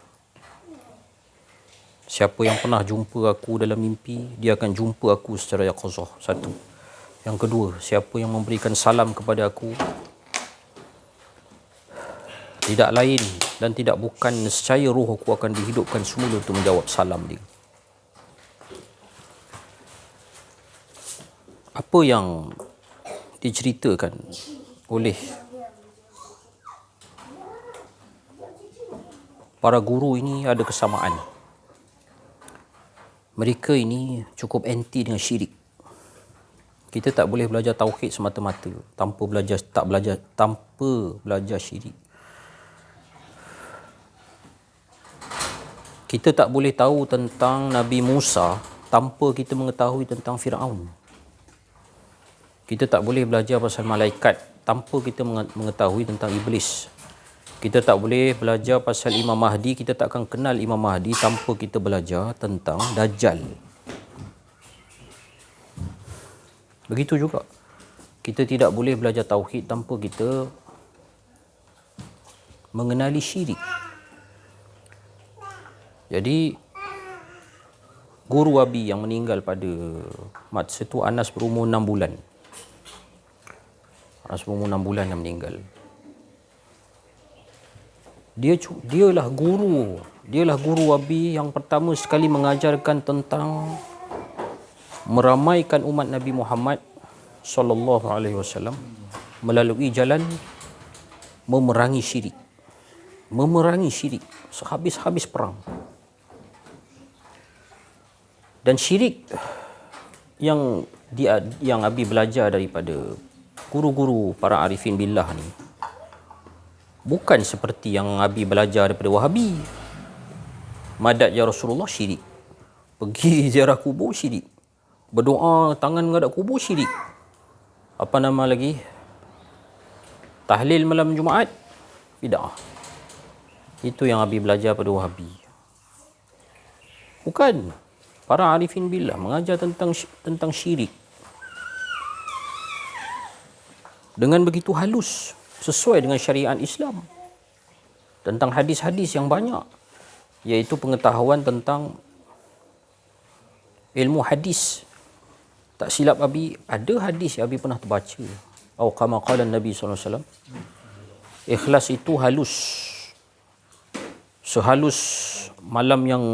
Siapa yang pernah jumpa aku dalam mimpi, dia akan jumpa aku secara yaqazah. Satu. Yang kedua, siapa yang memberikan salam kepada aku, tidak lain dan tidak bukan nescaya roh aku akan dihidupkan semula untuk menjawab salam dia. Apa yang diceritakan oleh para guru ini ada kesamaan. Mereka ini cukup anti dengan syirik. Kita tak boleh belajar tauhid semata-mata tanpa belajar syirik. Kita tak boleh tahu tentang Nabi Musa tanpa kita mengetahui tentang Firaun. Kita tak boleh belajar pasal malaikat tanpa kita mengetahui tentang iblis. Kita tak boleh belajar pasal Imam Mahdi, kita tak akan kenal Imam Mahdi tanpa kita belajar tentang Dajjal. Begitu juga, kita tidak boleh belajar tauhid tanpa kita mengenali syirik. Jadi, guru Wabi yang meninggal pada masa itu Anas berumur 6 bulan. Anas berumur 6 bulan yang meninggal. Dialah guru Wabi yang pertama sekali mengajarkan tentang meramaikan umat Nabi Muhammad sallallahu alaihi wasallam melalui jalan memerangi syirik. Memerangi syirik sehabis-habis perang. Dan syirik yang Abi belajar daripada guru-guru para arifin billah ni bukan seperti yang Abi belajar daripada Wahabi. Madad ya Rasulullah syirik. Pergi ziarah kubur syirik. Berdoa tangan menghadap kubur syirik. Apa nama lagi? Tahlil malam Jumaat bid'ah. Itu yang Abi belajar pada Wahabi. Bukan. Para arifin billah mengajar tentang syirik dengan begitu halus, sesuai dengan syariat Islam, tentang hadis-hadis yang banyak, iaitu pengetahuan tentang ilmu hadis. Tak silap Abi, ada hadis yang Abi pernah terbaca. Atau kama qala Nabi SAW, ikhlas itu halus, sehalus malam yang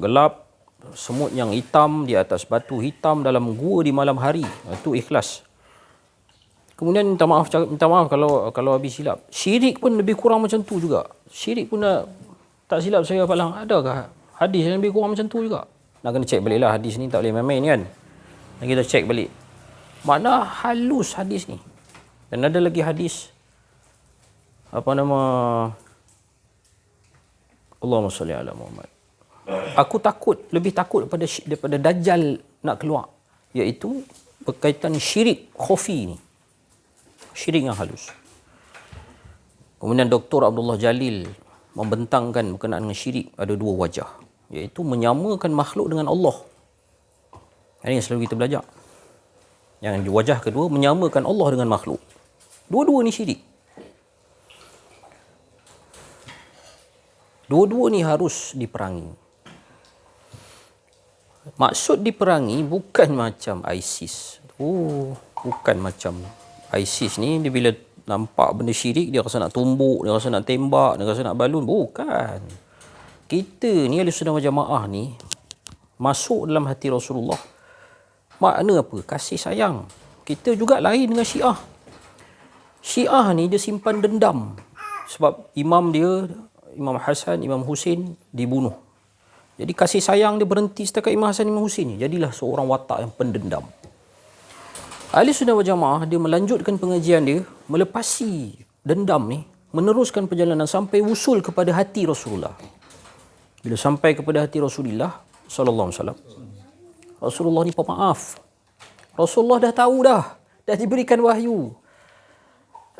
gelap, semut yang hitam di atas batu hitam dalam gua di malam hari. Itu ikhlas. Kemudian minta maaf kalau Abi silap. Syirik pun lebih kurang macam tu juga. Syirik pun tak silap saya palang. Adakah hadis yang lebih kurang macam tu juga? Nak kena cek balik lah hadis ni, tak boleh main-main kan. Dan kita cek balik. Mana halus hadis ni. Dan ada lagi hadis. Apa nama? Allahumma salli ala Muhammad. Aku lebih takut daripada Dajjal nak keluar. Iaitu berkaitan syirik khafi ni. Syirik yang halus. Kemudian Dr. Abdullah Jalil membentangkan berkenaan dengan syirik ada dua wajah. Iaitu menyamakan makhluk dengan Allah. Ini yang selalu kita belajar. Yang wajah kedua, menyamakan Allah dengan makhluk. Dua-dua ni syirik. Dua-dua ni harus diperangi. Maksud diperangi bukan macam ISIS. Bukan macam ISIS ni, dia bila nampak benda syirik, dia rasa nak tumbuk, dia rasa nak tembak, dia rasa nak balun. Bukan. Kita ni Ahlussunnah wal Jamaah ni masuk dalam hati Rasulullah. Makna apa? Kasih sayang. Kita juga lain dengan Syiah. Syiah ni dia simpan dendam. Sebab imam dia, Imam Hasan, Imam Husin dibunuh. Jadi kasih sayang dia berhenti setakat Imam Hasan, Imam Husin ni. Jadilah seorang watak yang pendendam. Ahlussunnah wal Jamaah dia melanjutkan pengajian dia, melepasi dendam ni, meneruskan perjalanan sampai usul kepada hati Rasulullah. Bila sampai kepada hati Rasulullah sallallahu alaihi wasallam, Rasulullah ni pemaaf. Rasulullah dah tahu dah diberikan wahyu.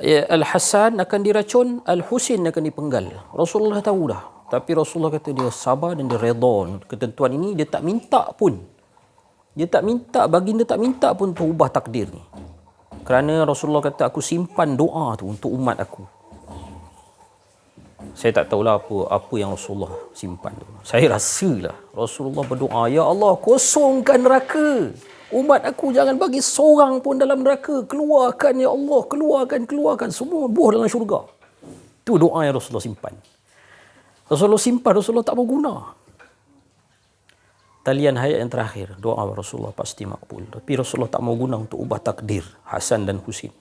Al-Hasan akan diracun, Al-Husin akan dipenggal. Rasulullah tahu dah. Tapi Rasulullah kata dia sabar dan dia redha. Ketentuan ini dia tak minta pun. Dia tak minta, baginda tak minta pun untuk ubah takdir ni. Kerana Rasulullah kata aku simpan doa tu untuk umat aku. Saya tak tahulah apa yang Rasulullah simpan tu. Saya rasalah Rasulullah berdoa, ya Allah kosongkan neraka. Umat aku jangan bagi seorang pun dalam neraka. Keluarkan ya Allah, keluarkan. Semua buah dalam syurga. Itu doa yang Rasulullah simpan. Rasulullah simpan, Rasulullah tak berguna. Talian hayat yang terakhir, doa Rasulullah pasti makbul. Tapi Rasulullah tak mau guna untuk ubah takdir Hasan dan Husin.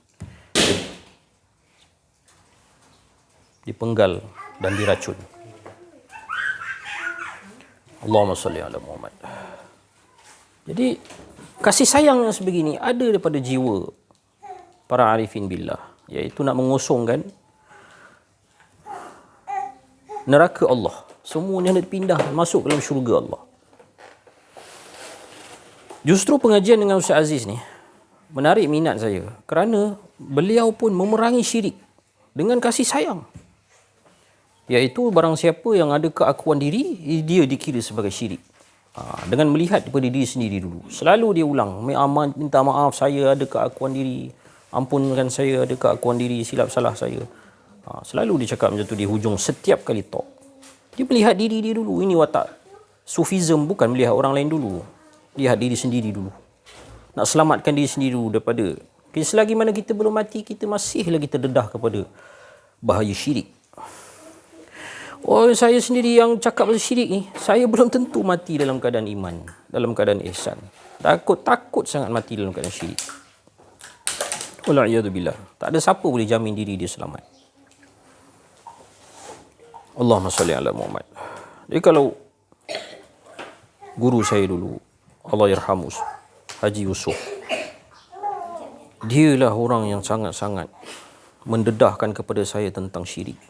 Dipenggal dan diracun. Allahumma salli ala Muhammad. Jadi kasih sayang yang sebegini ada daripada jiwa para arifin billah, iaitu nak mengosongkan neraka Allah. Semuanya hendak pindah masuk dalam syurga Allah. Justru pengajian dengan Ustaz Aziz ni menarik minat saya kerana beliau pun memerangi syirik dengan kasih sayang. Iaitu barang siapa yang ada keakuan diri, dia dikira sebagai syirik. Dengan melihat daripada diri sendiri dulu. Selalu dia ulang, minta maaf saya ada keakuan diri, ampunkan saya ada keakuan diri, silap salah saya. Selalu dia cakap macam tu di hujung setiap kali talk. Dia melihat diri dia dulu. Ini watak Sufism, bukan melihat orang lain dulu. Lihat diri sendiri dulu. Nak selamatkan diri sendiri dulu daripada. Selagi mana kita belum mati, kita masih lagi terdedah kepada bahaya syirik. Oh, saya sendiri yang cakap pasal syirik ni, saya belum tentu mati dalam keadaan iman, dalam keadaan ihsan. Takut sangat mati dalam keadaan syirik. Wal'iyadzubillah. Tak ada siapa boleh jamin diri dia selamat. Allahumma salli ala Muhammad. Jadi kalau guru saya dulu, Allah yarhamu, Haji Yusuf, dialah orang yang sangat-sangat mendedahkan kepada saya tentang syirik.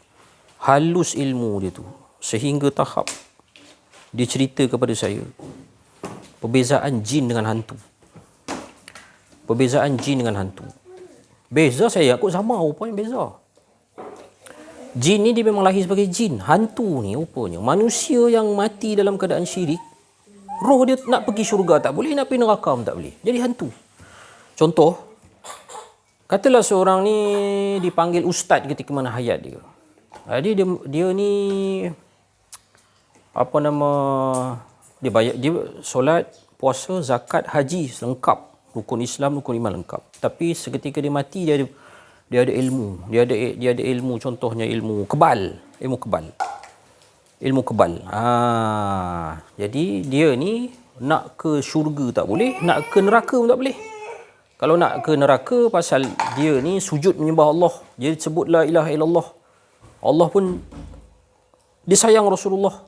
Halus ilmu dia tu sehingga tahap dia cerita kepada saya perbezaan jin dengan hantu. Perbezaan jin dengan hantu. Beza saya aku sama, rupanya beza. Jin ni dia memang lahir sebagai jin. Hantu ni rupanya manusia yang mati dalam keadaan syirik. Roh dia nak pergi syurga tak boleh, nak pergi neraka pun tak boleh. Jadi hantu. Contoh, katalah seorang ni dipanggil ustaz ketika mana hayat dia. Jadi dia ni apa nama, dia solat, puasa, zakat, haji lengkap, rukun Islam, rukun iman lengkap. Tapi seketika dia mati dia ada ilmu, dia ada ilmu, contohnya ilmu kebal. Jadi dia ni nak ke syurga tak boleh, nak ke neraka pun tak boleh. Kalau nak ke neraka pasal dia ni sujud menyembah Allah, dia sebut la ilaha illallah, Allah pun dia sayang Rasulullah,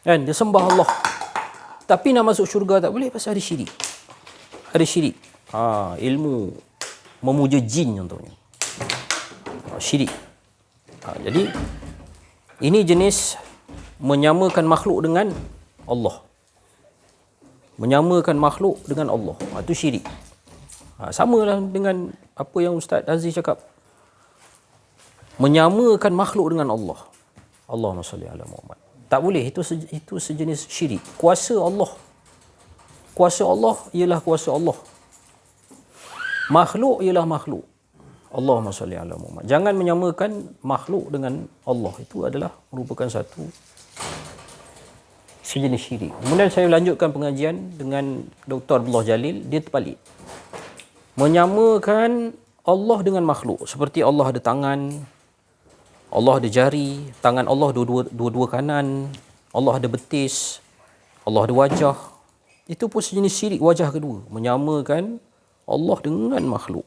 kan, dia sembah Allah. Tapi nak masuk syurga tak boleh pasal ada syirik. Ilmu memuja jin contohnya, syirik. Jadi ini jenis menyamakan makhluk dengan Allah. Menyamakan makhluk dengan Allah. Itu syirik. Samalah dengan apa yang Ustaz Aziz cakap. Menyamakan makhluk dengan Allah. Allahumma salli ala Muhammad. Tak boleh, itu sejenis syirik. Kuasa Allah ialah kuasa Allah. Makhluk ialah makhluk. Allahumma salli ala Muhammad. Jangan menyamakan makhluk dengan Allah. Itu adalah merupakan satu sejenis syirik. Kemudian saya lanjutkan pengajian dengan Dr. Abdullah Jalil. Dia terbalik. Menyamakan Allah dengan makhluk. Seperti Allah ada tangan, Allah ada jari, tangan Allah dua-dua kanan, Allah ada betis, Allah ada wajah. Itu pun sejenis syirik wajah kedua. Menyamakan Allah dengan makhluk.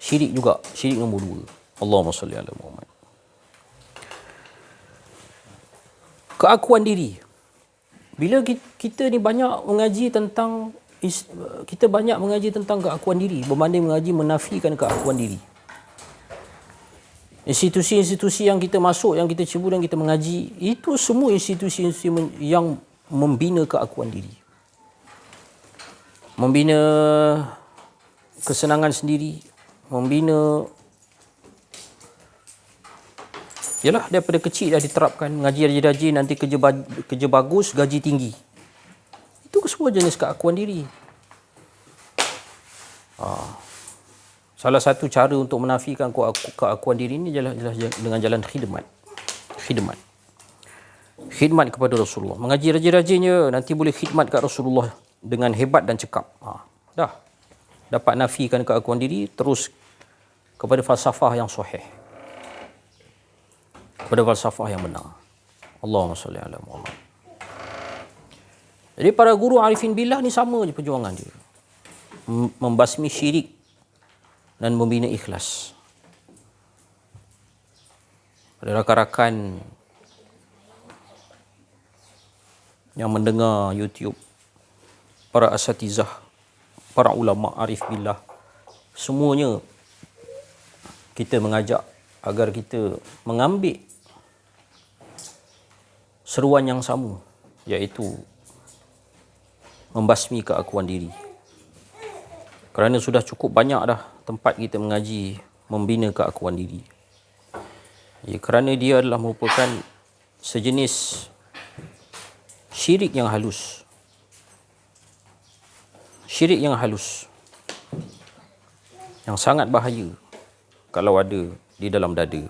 Syirik juga, syirik nombor 2. Allahumma salli ala Muhammad. Keakuan diri. Bila kita ni banyak mengaji tentang keakuan diri berbanding mengaji menafikan keakuan diri. Institusi-institusi yang kita masuk, yang kita cuba dan kita mengaji, itu semua institusi yang membina keakuan diri. Membina kesenangan sendiri, membina. Yalah, daripada kecil dah diterapkan mengaji rajin-rajin, nanti kerja bagus, gaji tinggi. Itu semua jenis keakuan diri. Salah satu cara untuk menafikan keakuan diri ini adalah dengan jalan khidmat. Khidmat kepada Rasulullah. Mengaji rajin-rajin je, nanti boleh khidmat kat Rasulullah dengan hebat dan cekap. Dah. Dapat nafikan keakuan diri, terus kepada falsafah yang sahih. Kepada falsafah yang benar. Allahumma salli ala Muhammad. Jadi para guru arifin billah ni sama je perjuangan dia. Membasmi syirik dan membina ikhlas. Ada rakan-rakan yang mendengar YouTube, para asatizah, para ulama arif billah, semuanya kita mengajak agar kita mengambil seruan yang sama, iaitu membasmi keakuan diri. Kerana sudah cukup banyak dah tempat kita mengaji membina keakuan diri. Kerana dia adalah merupakan sejenis syirik yang halus. Syirik yang halus. Yang sangat bahaya kalau ada di dalam dada.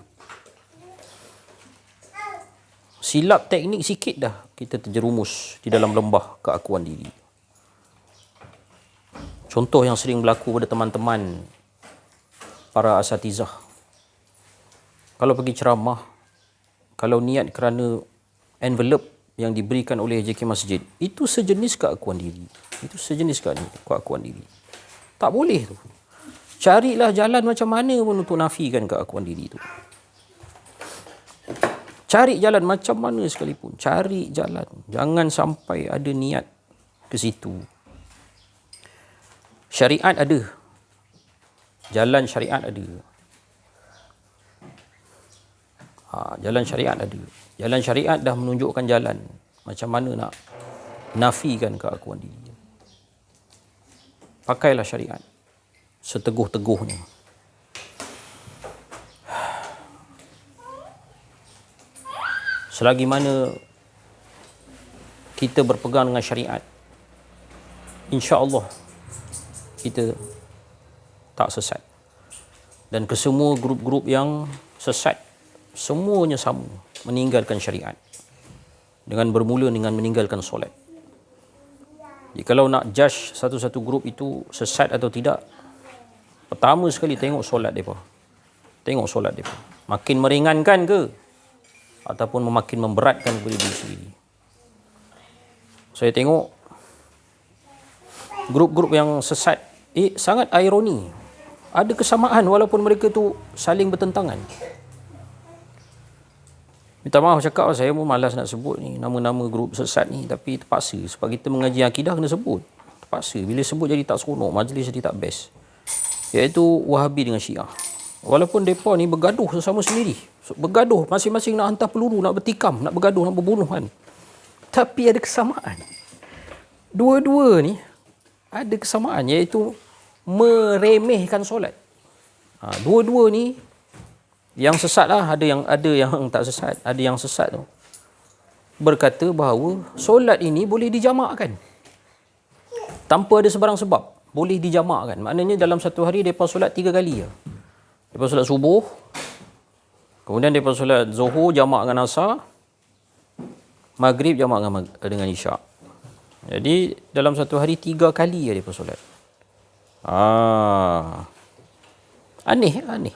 Silap teknik sikit dah kita terjerumus di dalam lembah keakuan diri. Contoh yang sering berlaku pada teman-teman para asatizah. Kalau pergi ceramah, kalau niat kerana envelope yang diberikan oleh JK Masjid, itu sejenis keakuan diri. Itu sejenis keakuan diri. Tak boleh tu. Carilah jalan macam mana pun untuk nafikan keakuan diri tu. Cari jalan macam mana sekalipun. Cari jalan. Jangan sampai ada niat ke situ. Syariat ada. Jalan syariat ada. Jalan syariat ada. Jalan syariat dah menunjukkan jalan. Macam mana nak nafikan keakuan diri. Pakailah syariat seteguh-teguhnya. Selagi mana kita berpegang dengan syariat, insya-Allah kita tak sesat. Dan kesemua grup-grup yang sesat, semuanya sama, meninggalkan syariat. Dengan bermula dengan meninggalkan solat. Jadi kalau nak judge satu-satu grup itu sesat atau tidak, pertama sekali tengok solat mereka. Tengok solat mereka. Makin meringankan ke? Ataupun makin memberatkan kepada diri sendiri. Saya tengok grup-grup yang sesat, sangat ironi. Ada kesamaan walaupun mereka tu saling bertentangan. Minta maaf cakap, saya pun malas nak sebut ni nama-nama grup sesat ni, tapi terpaksa sebab kita mengaji akidah kena sebut. Terpaksa, bila sebut jadi tak seronok, majlis jadi tak best. Iaitu Wahabi dengan Syiah. Walaupun mereka ni bergaduh sesama sendiri. Bergaduh, masing-masing nak hantar peluru, nak bertikam, nak bergaduh, nak berbunuh kan. Tapi ada kesamaan. Dua-dua ni ada kesamaan, iaitu meremehkan solat. Dua-dua ni yang sesat lah, ada yang tak sesat, ada yang sesat tu berkata bahawa solat ini boleh dijamakkan. Tanpa ada sebarang sebab, boleh dijamakkan. Maknanya dalam satu hari mereka solat 3 kali je. Mereka solat subuh, kemudian mereka solat zuhur jamak dengan asar, maghrib jamak dengan isyak. Jadi dalam satu hari 3 kali je mereka solat. Aneh.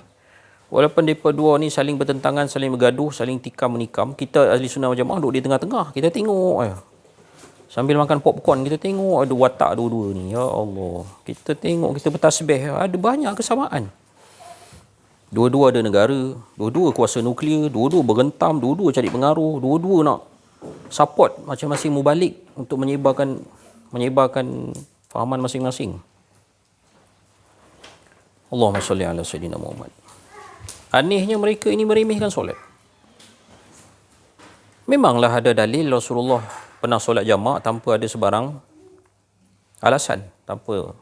Walaupun mereka dua ni saling bertentangan, saling bergaduh, saling tikam menikam, kita ahli sunnah wal jamaah duduk di tengah-tengah. Kita tengok sambil makan popcorn, kita tengok ada watak dua-dua ni. Ya Allah. Kita tengok, kita bertasbih. Ada banyak kesamaan. Dua-dua ada negara, dua-dua kuasa nuklear, dua-dua bergentam, dua-dua cari pengaruh, dua-dua nak support masing-masing mubalik untuk menyebarkan fahaman masing-masing. Allahumma salli ala Sayyidina Muhammad. Anehnya mereka ini meremehkan solat. Memanglah ada dalil Rasulullah pernah solat jamak tanpa ada sebarang alasan, tanpa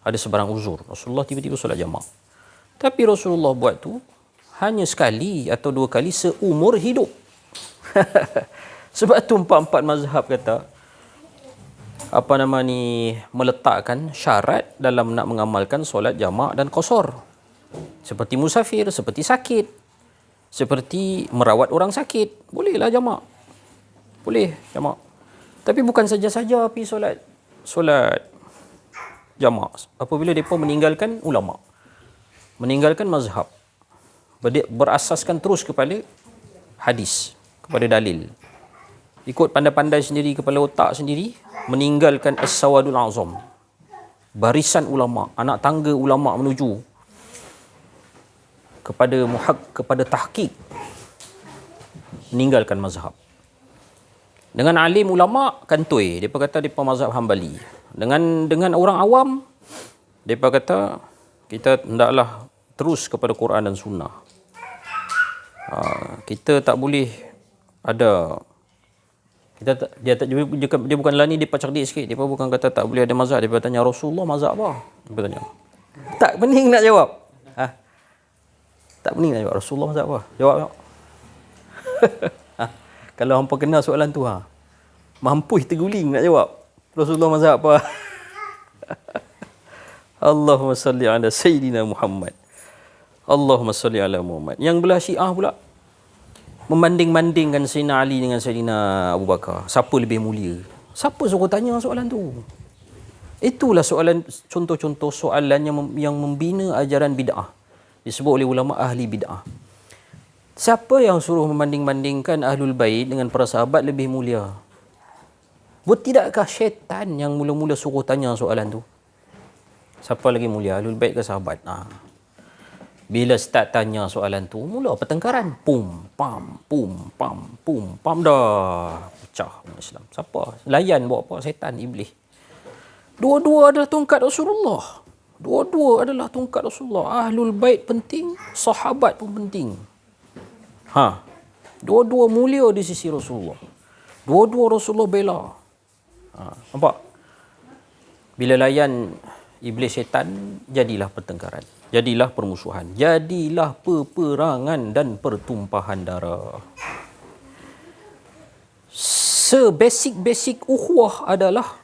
ada sebarang uzur, Rasulullah tiba-tiba solat jamak. Tapi Rasulullah buat tu hanya sekali atau dua kali seumur hidup. Sebab tu empat-empat mazhab kata meletakkan syarat dalam nak mengamalkan solat jamak dan qasar. Seperti musafir, seperti sakit, seperti merawat orang sakit, bolehlah jamak. Boleh jamak. Tapi bukan saja-saja pergi solat jamak. Apabila mereka meninggalkan ulama, meninggalkan mazhab, berasaskan terus kepada hadis, kepada dalil, ikut pandai-pandai sendiri, kepala otak sendiri, meninggalkan as-sawadul azam, barisan ulama, anak tangga ulama menuju kepada tahqiq, meninggalkan mazhab. Dengan alim ulama kantoi, depa kata depa mazhab Hambali. Dengan orang awam, depa kata kita hendaklah terus kepada Quran dan Sunnah. Kita tak boleh ada dia bukan lah ni, depa cerdik sikit. Depa bukan kata tak boleh ada mazhab. Depa tanya Rasulullah mazhab apa? Depa tanya. Tak pening nak jawab. Tak pening nak jawab. Rasulullah mazhab apa? Jawab. Kalau hampa kenal soalan tu, mampus terguling nak jawab. Rasulullah mazhab apa? Allahumma salli ala Sayyidina Muhammad. Allahumma salli ala Muhammad. Yang belah Syiah pula membanding-bandingkan Sayyidina Ali dengan Sayyidina Abu Bakar. Siapa lebih mulia? Siapa suruh tanya soalan tu? Itulah soalan, contoh-contoh soalan yang membina ajaran bid'ah. Disebut oleh ulama ahli bid'ah. Siapa yang suruh membanding-bandingkan Ahlul Bait dengan para sahabat lebih mulia? Tidakkah syaitan yang mula-mula suruh tanya soalan tu? Siapa lagi mulia, Ahlul Bait ke sahabat? Bila start tanya soalan tu, mula pertengkaran. Pum, pam, dah pecah umat Islam. Siapa? Layan buat apa? Syaitan, iblis. Dua-dua adalah tongkat Rasulullah. Ahlul Bait penting, sahabat pun penting. Dua-dua mulia di sisi Rasulullah. Dua-dua Rasulullah bela. Nampak? Bila layan iblis syaitan, jadilah pertengkaran, jadilah permusuhan, jadilah peperangan dan pertumpahan darah. Sebasic-basic ukhuwah adalah,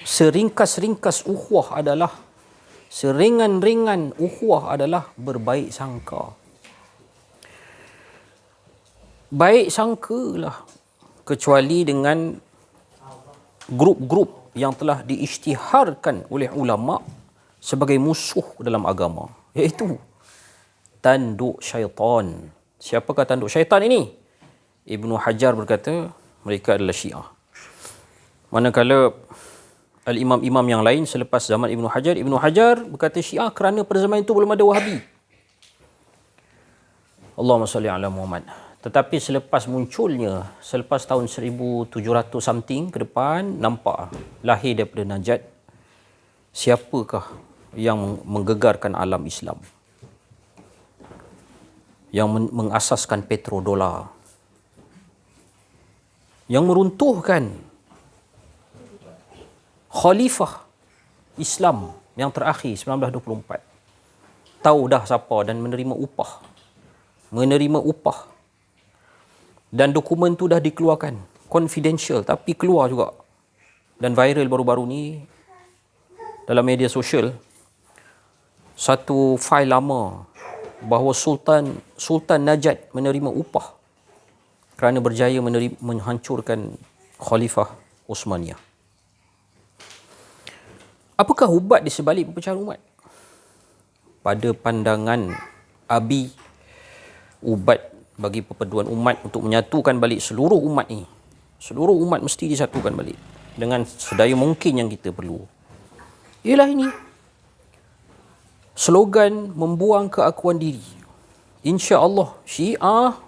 seringkas-ringkas ukhuwah adalah, seringan-ringan ukhuwah adalah berbaik sangka. Baik sangkalah, kecuali dengan grup-grup yang telah diisytiharkan oleh ulama sebagai musuh dalam agama, iaitu tanduk syaitan. Siapakah tanduk syaitan ini? Ibnu Hajar berkata mereka adalah Syiah. Manakala al-imam-imam yang lain selepas zaman Ibnu Hajar berkata Syiah kerana pada zaman itu belum ada Wahabi. Allahumma salli ala Muhammad. Tetapi selepas tahun 1700 something ke depan, nampak lahir daripada Najd siapakah yang menggegarkan alam Islam, yang mengasaskan petrodolar, yang meruntuhkan khalifah Islam yang terakhir 1924. Tahu dah siapa dan menerima upah. Dan dokumen tu dah dikeluarkan, confidential tapi keluar juga dan viral baru-baru ni dalam media sosial. Satu fail lama bahawa Sultan Najd menerima upah kerana berjaya menghancurkan Khalifah Uthmaniyah. Apakah ubat di sebalik perpecahan umat? Pada pandangan Abi, ubat bagi perpaduan umat untuk menyatukan balik seluruh umat ni. Seluruh umat mesti disatukan balik dengan sedaya mungkin yang kita perlu. Ialah ini. Slogan membuang keakuan diri. Insya-Allah Syiah,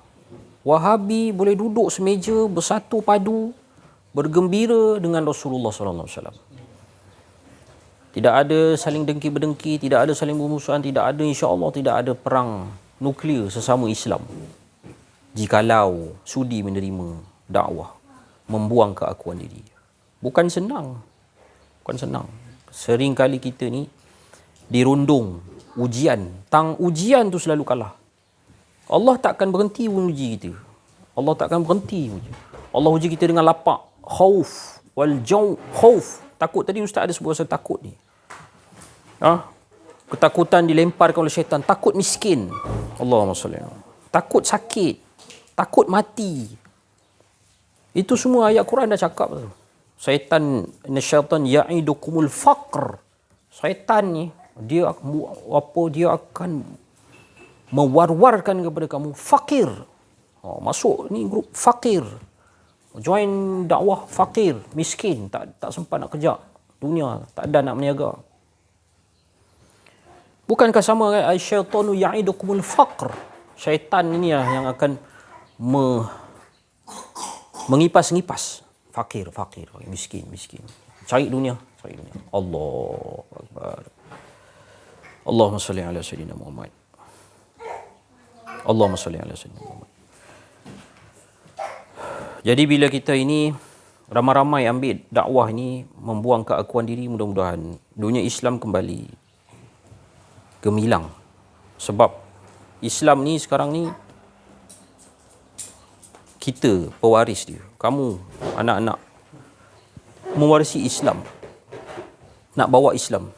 Wahabi boleh duduk semeja bersatu padu, bergembira dengan Rasulullah sallallahu alaihi wasallam. Tidak ada saling dengki-berdengki, tidak ada saling bermusuhan, tidak ada insya-Allah tidak ada perang nuklear sesama Islam. Jikalau sudi menerima dakwah membuang keakuan diri. Bukan senang. Bukan senang. Sering kali kita ni dirundung ujian. Ujian tu selalu kalah. Allah takkan berhenti uji kita. Allah takkan berhenti uji. Allah uji kita dengan lapar, khauf wal jau', khauf. Takut, tadi ustaz ada sebut pasal takut ni. Ketakutan dilemparkan oleh syaitan, takut miskin. Allahumma salli. Takut sakit, takut mati. Itu semua ayat Quran dah cakap tu. Syaitan, syaitan ya'idukumul faqr. Syaitan ni dia akan mewar-warkan kepada kamu fakir. Masuk ni grup fakir. Join dakwah fakir, miskin, tak sempat nak kerja. Dunia tak ada nak berniaga. Bukankah sama kan? Syaitanu ya'idukumul faqr. Syaitan ini yang akan mengipas-ngipas fakir, miskin. Cari dunia. Allahu Akbar. Allahumma salli ala sayyidina Muhammad. Allahumma salli ala sayyidina Muhammad. Jadi bila kita ini ramai-ramai ambil dakwah ini, membuang keakuan diri, mudah-mudahan dunia Islam kembali gemilang. Sebab Islam ni sekarang ni kita pewaris dia. Kamu anak-anak mewarisi Islam. Nak bawa Islam.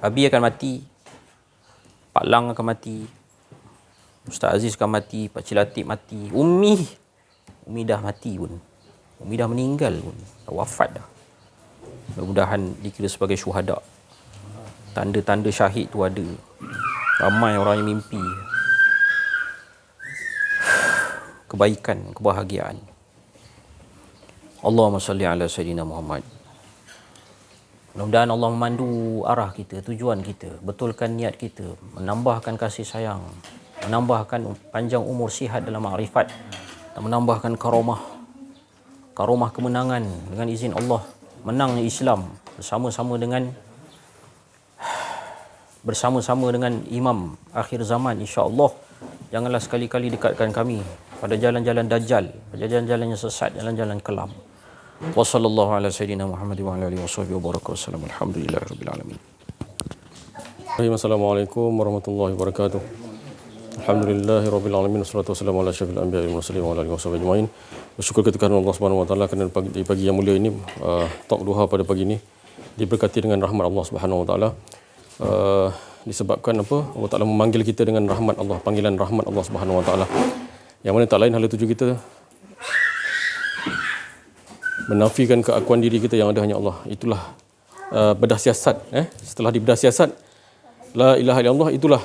Abi akan mati, Pak Lang akan mati, Ustaz Aziz akan mati, Pak Cik Latif mati, Umi dah mati pun. Umi dah meninggal pun. Dah wafat dah. Mudah-mudahan dikira sebagai syuhada. Tanda-tanda syahid tu ada. Ramai orang yang mimpi kebaikan, kebahagiaan. Allahumma salli ala sayyidina Muhammad. Mudah-mudahan Allah memandu arah kita, tujuan kita, betulkan niat kita, menambahkan kasih sayang, menambahkan panjang umur sihat dalam makrifat, dan menambahkan karomah kemenangan dengan izin Allah, menangnya Islam bersama-sama dengan Imam akhir zaman, insya-Allah. Janganlah sekali-kali dekatkan kami pada jalan-jalan dajjal, pada jalan-jalan yang sesat, jalan-jalan kelam. Wa sallallahu ala sayyidina Muhammad wa ala alihi washabihi wa baraka wasallam. Alhamdulillahirabbil alamin. Assalamualaikum warahmatullahi wabarakatuh. Alhamdulillahirabbil alamin, wassalatu wassalamu ala asyrafil anbiya'i wal mursalin wa ala alihi washabihi ajmain. Bersyukur kepada Allah Subhanahu wa taala kerana di pagi yang mulia ini, talk duha pada pagi ini diberkati dengan rahmat Allah Subhanahu wa taala. Disebabkan apa? Allah Taala memanggil kita dengan rahmat Allah, panggilan rahmat Allah Subhanahu wa taala. Yang mana tak lain hala tuju kita menafikan keakuan diri kita yang ada hanya Allah. Itulah bedah siasat. Setelah dibedah siasat la ilaha illallah, itulah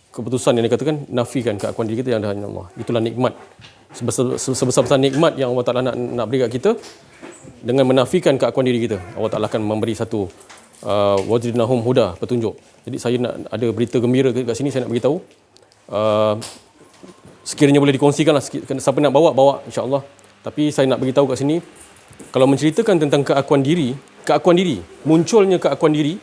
keputusan yang dikatakan nafikan keakuan diri kita yang ada hanya Allah. Itulah nikmat. Sebesar-besar nikmat yang Allah Taala nak beri kat kita dengan menafikan keakuan diri kita. Allah Taala akan memberi satu wajidnahum huda, petunjuk. Jadi saya nak ada berita gembira kat sini, saya nak beritahu. Sekiranya boleh dikongsikanlah, siapa nak bawa insya-Allah. Tapi saya nak beritahu kat sini, kalau menceritakan tentang keakuan diri, munculnya keakuan diri,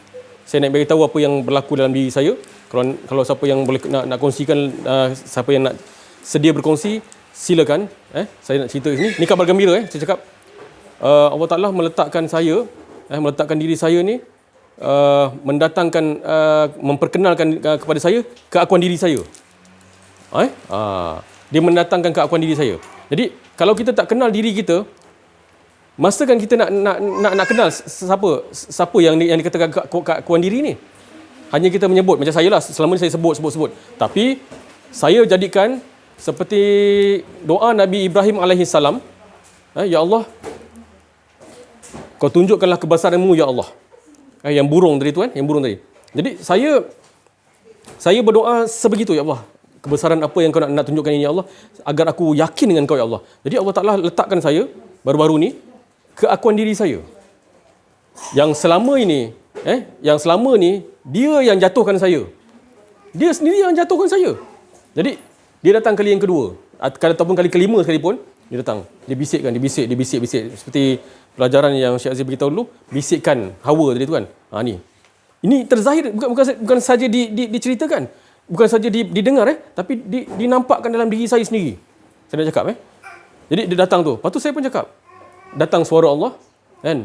saya nak beritahu apa yang berlaku dalam diri saya. Kalau siapa yang boleh nak kongsikan, siapa yang nak sedia berkongsi, silakan. Saya nak cerita kat sini. Ni kabar gembira saya cakap. Allah Taala meletakkan diri saya ni, memperkenalkan kepada saya keakuan diri saya. Dia mendatangkan keakuan diri saya. Jadi kalau kita tak kenal diri kita, masa kan kita nak kenal siapa yang dikatakan keakuan diri ni? Hanya kita menyebut, macam saya lah, selama ni saya sebut. Tapi saya jadikan seperti doa Nabi Ibrahim alaihi salam. Ya Allah, Kau tunjukkanlah kebesaran-Mu ya Allah. Yang burung tadi tu kan, Jadi saya berdoa sebegitu, ya Allah. Kebesaran apa yang Kau nak tunjukkan ini ya Allah, agar aku yakin dengan Kau ya Allah. Jadi Allah Ta'ala letakkan saya baru-baru ni keakuan diri saya. Yang selama ni dia yang jatuhkan saya. Dia sendiri yang jatuhkan saya. Jadi dia datang kali yang kedua ataupun kali kelima sekalipun, dia datang. Dia bisik. Seperti pelajaran yang Syekh Aziz beritahu dulu, bisikkan hawa tadi tu kan. Ni. Ini terzahir bukan saja diceritakan, bukan saja didengar tapi dinampakkan dalam diri saya sendiri. Saya nak cakap Jadi dia datang tu. Lepas tu saya pun cakap, datang suara Allah kan.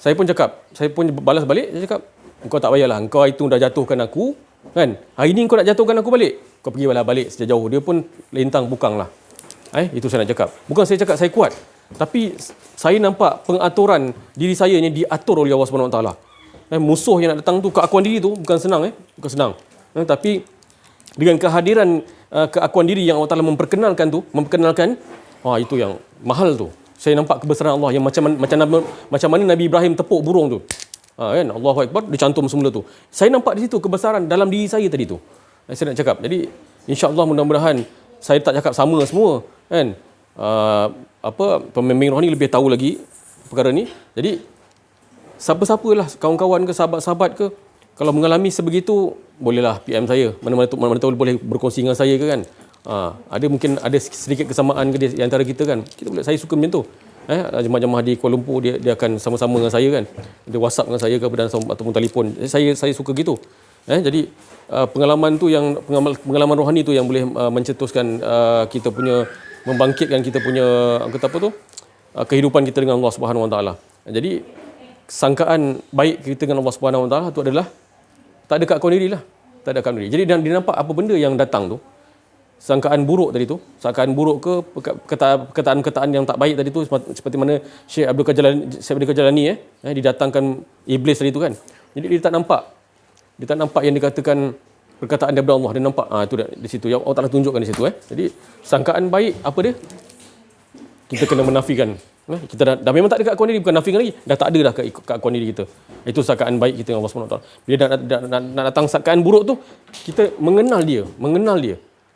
saya pun balas balik, saya cakap, engkau tak payahlah, engkau itu dah jatuhkan aku, kan? Hari ni kau nak jatuhkan aku balik, kau pergi balik sejauh. Dia pun lintang bukang lah. Itu saya nak cakap. Bukan saya cakap saya kuat, tapi saya nampak pengaturan diri saya ni diatur oleh Allah SWT. Musuh yang nak datang tu, keakuan diri tu bukan senang. Bukan senang. Tapi dengan kehadiran keakuan diri yang Allah Ta'ala memperkenalkan, itu yang mahal tu. Saya nampak kebesaran Allah yang macam mana Nabi Ibrahim tepuk burung tu. Kan? Allahu Akbar, dia cantum semula tu. Saya nampak di situ kebesaran dalam diri saya tadi tu. Saya nak cakap. Jadi insya-Allah mudah-mudahan saya tak cakap sama semua, kan? Pembimbing rohani lebih tahu lagi perkara ni. Jadi siapa-siapalah, kawan-kawan ke, sahabat-sahabat ke, kalau mengalami sebegitu, bolehlah PM saya. Mana-mana tahu boleh berkongsi dengan saya ke, kan? Ada mungkin ada sedikit kesamaan ke di antara kita, kan? Saya suka macam tu. Jemaah-jemaah di Kuala Lumpur dia akan sama-sama dengan saya, kan? Dia WhatsApp dengan saya ke ataupun telefon. Saya suka gitu. Jadi pengalaman pengalaman rohani tu yang boleh mencetuskan kita punya, membangkitkan kita punya kehidupan kita dengan Allah Subhanahu Wa Taala. Jadi sangkaan baik kita dengan Allah Subhanahu Wa Taala tu adalah tak ada keakuan diri lah. Tak ada keakuan diri. Jadi dia nampak apa benda yang datang tu, sangkaan buruk tadi tu, sangkaan buruk ke perkataan-perkataan yang tak baik tadi tu, seperti mana Syekh Abdul Qadir Jalani didatangkan iblis tadi tu, kan. Jadi dia tak nampak yang dikatakan perkataan daripada Allah. Dia nampak itu di situ yang Allah Taala tunjukkan di situ. Jadi sangkaan baik apa dia? Kita kena menafikan. Kita dah memang tak ada keakuan diri, bukan nafikan lagi. Dah tak ada dah keakuan diri kita. Itu sangkaan baik kita dengan Allah SWT. Bila nak datang sangkaan buruk tu, kita mengenal dia.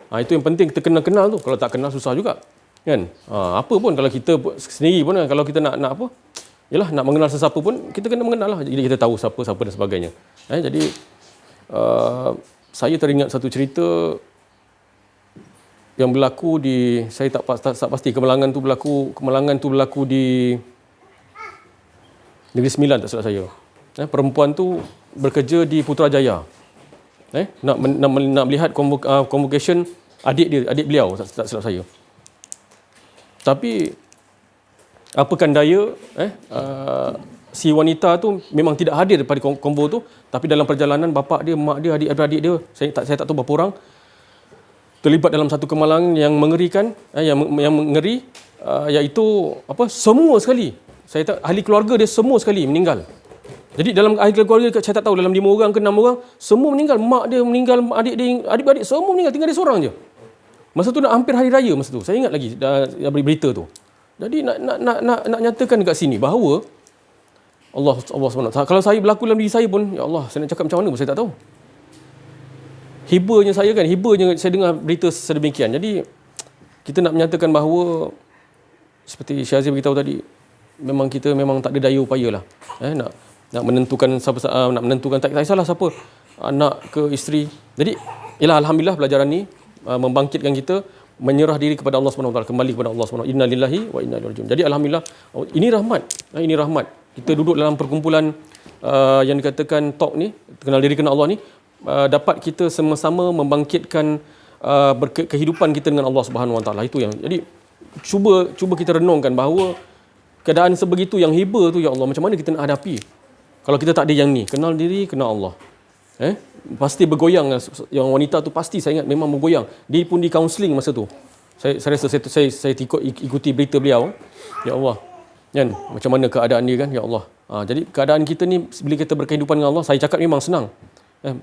Itu yang penting, kita kenal tu. Kalau tak kenal susah juga. Kan? Apa pun kalau kita sendiri pun, kalau kita nak apa? Yalah, nak mengenal sesiapa pun, kita kena mengenal lah. Jadi kita tahu siapa dan sebagainya. Jadi saya teringat satu cerita yang berlaku saya tak pasti kemalangan tu berlaku di Negeri Sembilan, tak silap saya. Perempuan tu bekerja di Putrajaya. Nak melihat convocation adik beliau, tak silap saya. Tapi apakan daya, si wanita tu memang tidak hadir pada konvo tu, tapi dalam perjalanan bapa dia, mak dia, adik-beradik dia, saya tak tahu berapa orang, terlibat dalam satu kemalangan yang mengerikan, yang mengeri, iaitu semua sekali. Ahli keluarga dia semua sekali meninggal. Jadi dalam ahli keluarga, saya tak tahu dalam 5 orang ke 6 orang, semua meninggal. Mak dia meninggal, adik-beradik semua meninggal, tinggal dia seorang je. Masa tu hampir hari raya masa tu. Saya ingat lagi berita tu. Jadi nak nyatakan dekat sini bahawa Allah SWT, kalau saya berlaku dalam diri saya pun, ya Allah, saya nak cakap macam mana pun saya tak tahu. Hibanya saya dengar berita sedemikian. Jadi kita nak menyatakan bahawa seperti Syazir beritahu tadi, memang kita tak ada daya upaya lah. Nak menentukan tak kisahlah siapa, anak ke isteri. Jadi ialah alhamdulillah pelajaran ni membangkitkan kita menyerah diri kepada Allah SWT, kembali kepada Allah SWT. Inna lillahi wa inna ilaihi rajiun. Jadi alhamdulillah, ini rahmat. Kita duduk dalam perkumpulan yang dikatakan talk ni, kenal diri kenal Allah ni, dapat kita sama-sama membangkitkan kehidupan kita dengan Allah Subhanahu Wa Taala. Itu yang jadi cuba kita renungkan bahawa keadaan sebegitu yang hiba tu, ya Allah, macam mana kita nak hadapi kalau kita tak ada yang ni, kenal diri, kenal Allah. Pasti bergoyang. Yang wanita tu pasti saya ingat memang bergoyang. Dia pun di kaunseling masa tu. Saya rasa saya ikuti berita beliau. Ya Allah, kan, macam mana keadaan dia, kan, ya Allah. Jadi keadaan kita ni bila kita berkehidupan dengan Allah, saya cakap memang senang.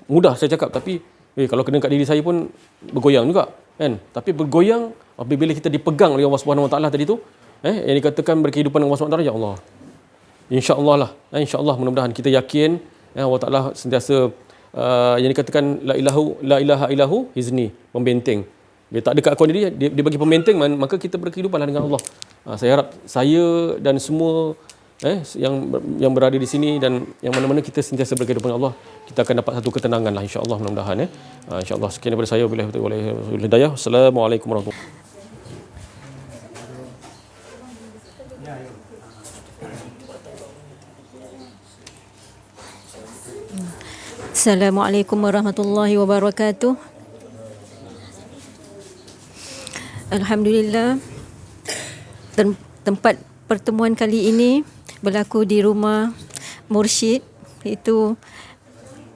Mudah saya cakap, tapi kalau kena kat diri saya pun bergoyang juga, kan. Tapi bergoyang apabila kita dipegang oleh Allah Subhanahu Wa Taala tadi tu, yang dikatakan berkehidupan dengan Allah Subhanahu Wa Taala, ya Allah. Insya-Allah lah. Insya-Allah, mudah-mudahan kita yakin Allah Taala sentiasa yang dikatakan la ilaha illahu hizni, pembenteng. Dia tak ada keakuan diri, dia bagi pembenteng, maka kita berkehidupanlah dengan Allah. Saya harap saya dan semua yang berada di sini dan yang mana-mana kita sentiasa berkehidupan dengan Allah, kita akan dapat satu ketenangan lah, insya-Allah, mudah-mudahan. Insya-Allah, sekian daripada saya. Wabillahi hidayah. Assalamualaikum warahmatullahi wabarakatuh. Assalamualaikum warahmatullahi wabarakatuh. Alhamdulillah, tempat pertemuan kali ini berlaku di rumah mursyid, iaitu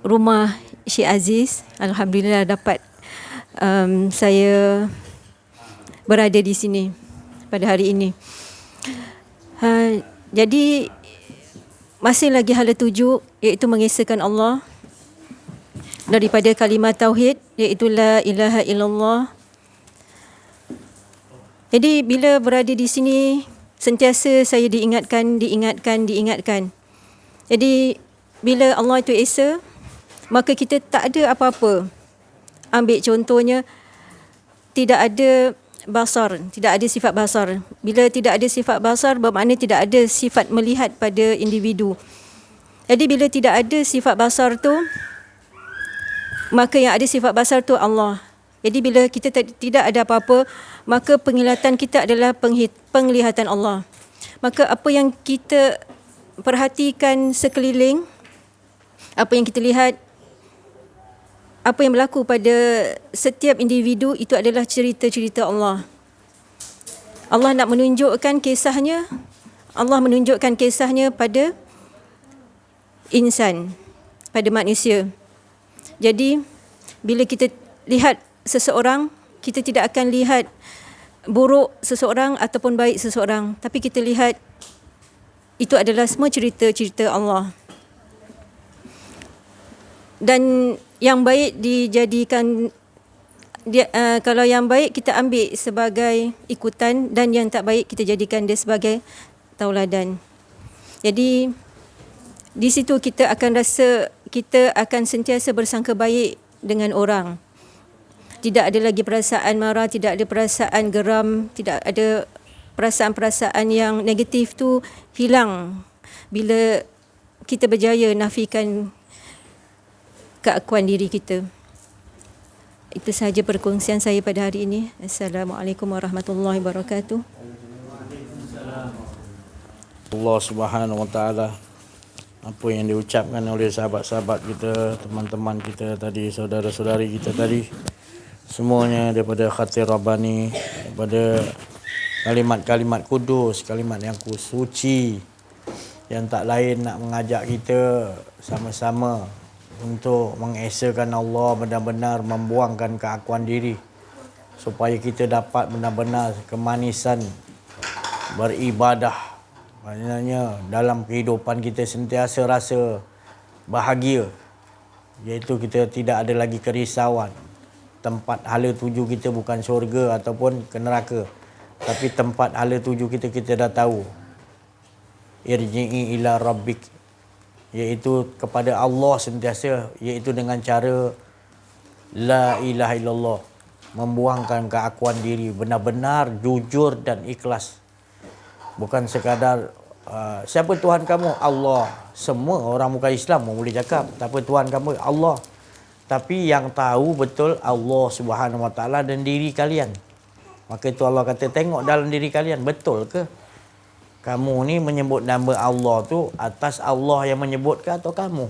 rumah Syekh Aziz. Alhamdulillah dapat saya berada di sini pada hari ini. Jadi masih lagi hala tuju, iaitu mengesahkan Allah daripada kalimah tauhid, iaitu la ilaha illallah. Jadi bila berada di sini sentiasa saya diingatkan. Jadi bila Allah itu esa, maka kita tak ada apa-apa. Ambil contohnya, tidak ada basar, tidak ada sifat basar. Bila tidak ada sifat basar, bermakna tidak ada sifat melihat pada individu. Jadi bila tidak ada sifat basar tu, maka yang ada sifat basar tu Allah. Jadi bila kita tidak ada apa-apa, maka penglihatan kita adalah penglihatan Allah. Maka apa yang kita perhatikan sekeliling, apa yang kita lihat, apa yang berlaku pada setiap individu, itu adalah cerita-cerita Allah. Allah nak menunjukkan kisahnya, Allah menunjukkan kisahnya pada insan, pada manusia. Jadi bila kita lihat seseorang, kita tidak akan lihat buruk seseorang ataupun baik seseorang, tapi kita lihat itu adalah semua cerita-cerita Allah. Dan yang baik dijadikan kalau yang baik kita ambil sebagai ikutan, dan yang tak baik kita jadikan dia sebagai tauladan. Jadi di situ kita akan rasa kita akan sentiasa bersangka baik dengan orang. Tidak ada lagi perasaan marah, tidak ada perasaan geram, tidak ada perasaan-perasaan yang negatif tu hilang bila kita berjaya nafikan keakuan diri kita. Itu sahaja perkongsian saya pada hari ini. Assalamualaikum warahmatullahi wabarakatuh. Allah Subhanahu Wa Taala, apa yang diucapkan oleh sahabat-sahabat kita, teman-teman kita tadi, saudara-saudari kita tadi, semuanya daripada khatir Rabbani, daripada kalimat-kalimat kudus, kalimat yang suci, yang tak lain nak mengajak kita sama-sama untuk mengesahkan Allah, benar-benar membuangkan keakuan diri, supaya kita dapat benar-benar kemanisan beribadah. Maknanya dalam kehidupan kita sentiasa rasa bahagia, iaitu kita tidak ada lagi kerisauan. Tempat hala tuju kita bukan syurga ataupun ke neraka, tapi tempat hala tuju kita dah tahu. Irji'i ila rabbik, iaitu kepada Allah sentiasa, iaitu dengan cara la ilaha illallah, membuangkan keakuan diri, benar-benar jujur dan ikhlas. Bukan sekadar siapa Tuhan kamu? Allah. Semua orang muka Islam boleh cakap, siapa Tuhan kamu? Allah. Tapi yang tahu betul Allah Subhanahu Wa Taala dan diri kalian. Maka itu Allah kata, tengok dalam diri kalian, betul ke kamu ni menyebut nama Allah tu atas Allah yang menyebut ke atau kamu?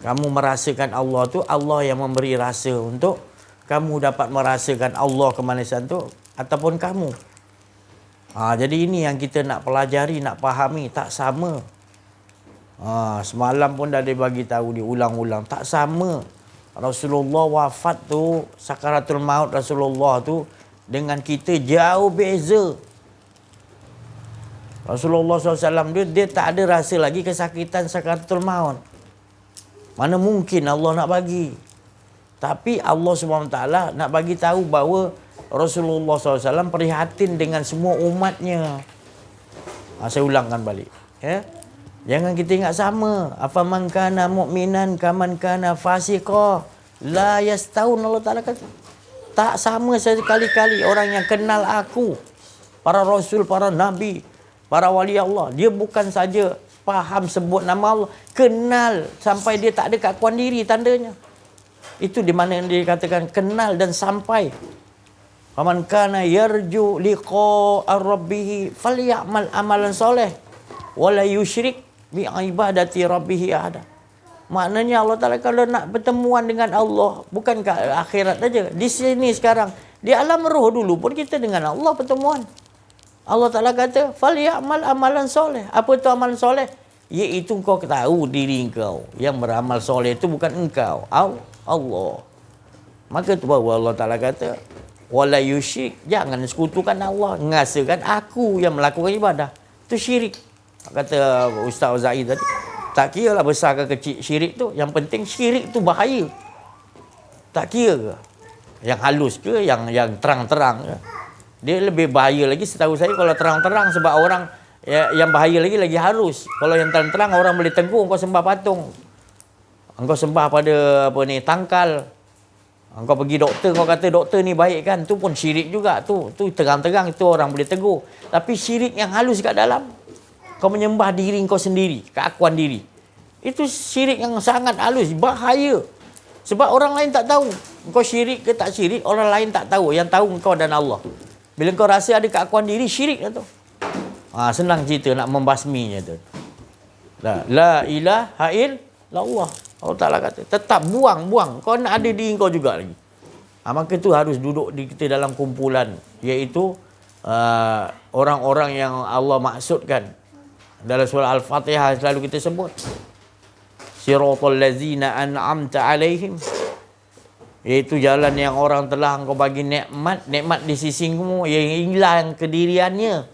Kamu merasakan Allah tu Allah yang memberi rasa untuk kamu dapat merasakan Allah kemanisan tu, ataupun kamu? Jadi ini yang kita nak pelajari, nak fahami. Tak sama. Semalam pun dah dibagi tahu, diulang-ulang. Tak sama. Rasulullah wafat tu, sakaratul maut Rasulullah tu dengan kita jauh beza. Rasulullah SAW dia tak ada rasa lagi kesakitan sakaratul maut. Mana mungkin Allah nak bagi. Tapi Allah SWT nak bagi tahu bahawa Rasulullah SAW prihatin dengan semua umatnya. Saya ulangkan balik. Ya? Jangan kita ingat sama. Afaman kana mu'minan kaman kana fasiqa la yastaun. Allah Ta'ala kata tak sama sekali-kali orang yang kenal aku, para rasul, para nabi, para wali Allah. Dia bukan saja faham sebut nama Allah, kenal sampai dia tak ada keakuan diri tandanya. Itu di mana yang dikatakan kenal dan sampai. Faman kana yarju liqa'a rabbih falyamal amalan soleh wala yusyrik bi ibadati rabbih ahada. Maknanya Allah Ta'ala kalau nak pertemuan dengan Allah, bukan ke akhirat saja, di sini sekarang, di alam roh dulu pun kita dengan Allah pertemuan. Allah Ta'ala kata falyamal amalan soleh. Apa itu amalan soleh? iaitu kau tahu diri kau yang beramal soleh itu bukan engkau, Allah. Maka tu baru Allah Ta'ala kata, wala yusyrik, jangan sekutukan Allah, ngasakan aku yang melakukan ibadah. Itu syirik. Kata Ustaz Zaid tadi, tak kira lah besar ke kecil syirik tu, yang penting syirik tu bahaya. Tak kira ke yang halus ke yang terang-terang ke. Dia lebih bahaya lagi setahu saya kalau terang-terang, sebab orang yang bahaya lagi halus. Kalau yang terang-terang orang boleh tegur engkau sembah patung, engkau sembah pada tangkal, engkau pergi doktor, kau kata doktor ni baik kan, tu pun syirik juga. Tu terang-terang, itu orang boleh tegur. Tapi syirik yang halus kat dalam, kau menyembah diri kau sendiri, keakuan diri, itu syirik yang sangat halus, bahaya. Sebab orang lain tak tahu kau syirik ke tak syirik, orang lain tak tahu. Yang tahu engkau dan Allah. Bila kau rasa ada keakuan diri, syirik lah tu. Senang cerita nak membasminya tu. La ilaha illallah. Allah Ta'ala kata, tetap buang. Kau nak ada diri kau juga lagi. Maka tu harus duduk kita dalam kumpulan, iaitu orang-orang yang Allah maksudkan. Dalam surah Al-Fatihah selalu kita sebut, siratal ladzina an'amta alaihim, iaitu jalan yang orang telah engkau bagi nikmat di sisimu yang hilang kediriannya,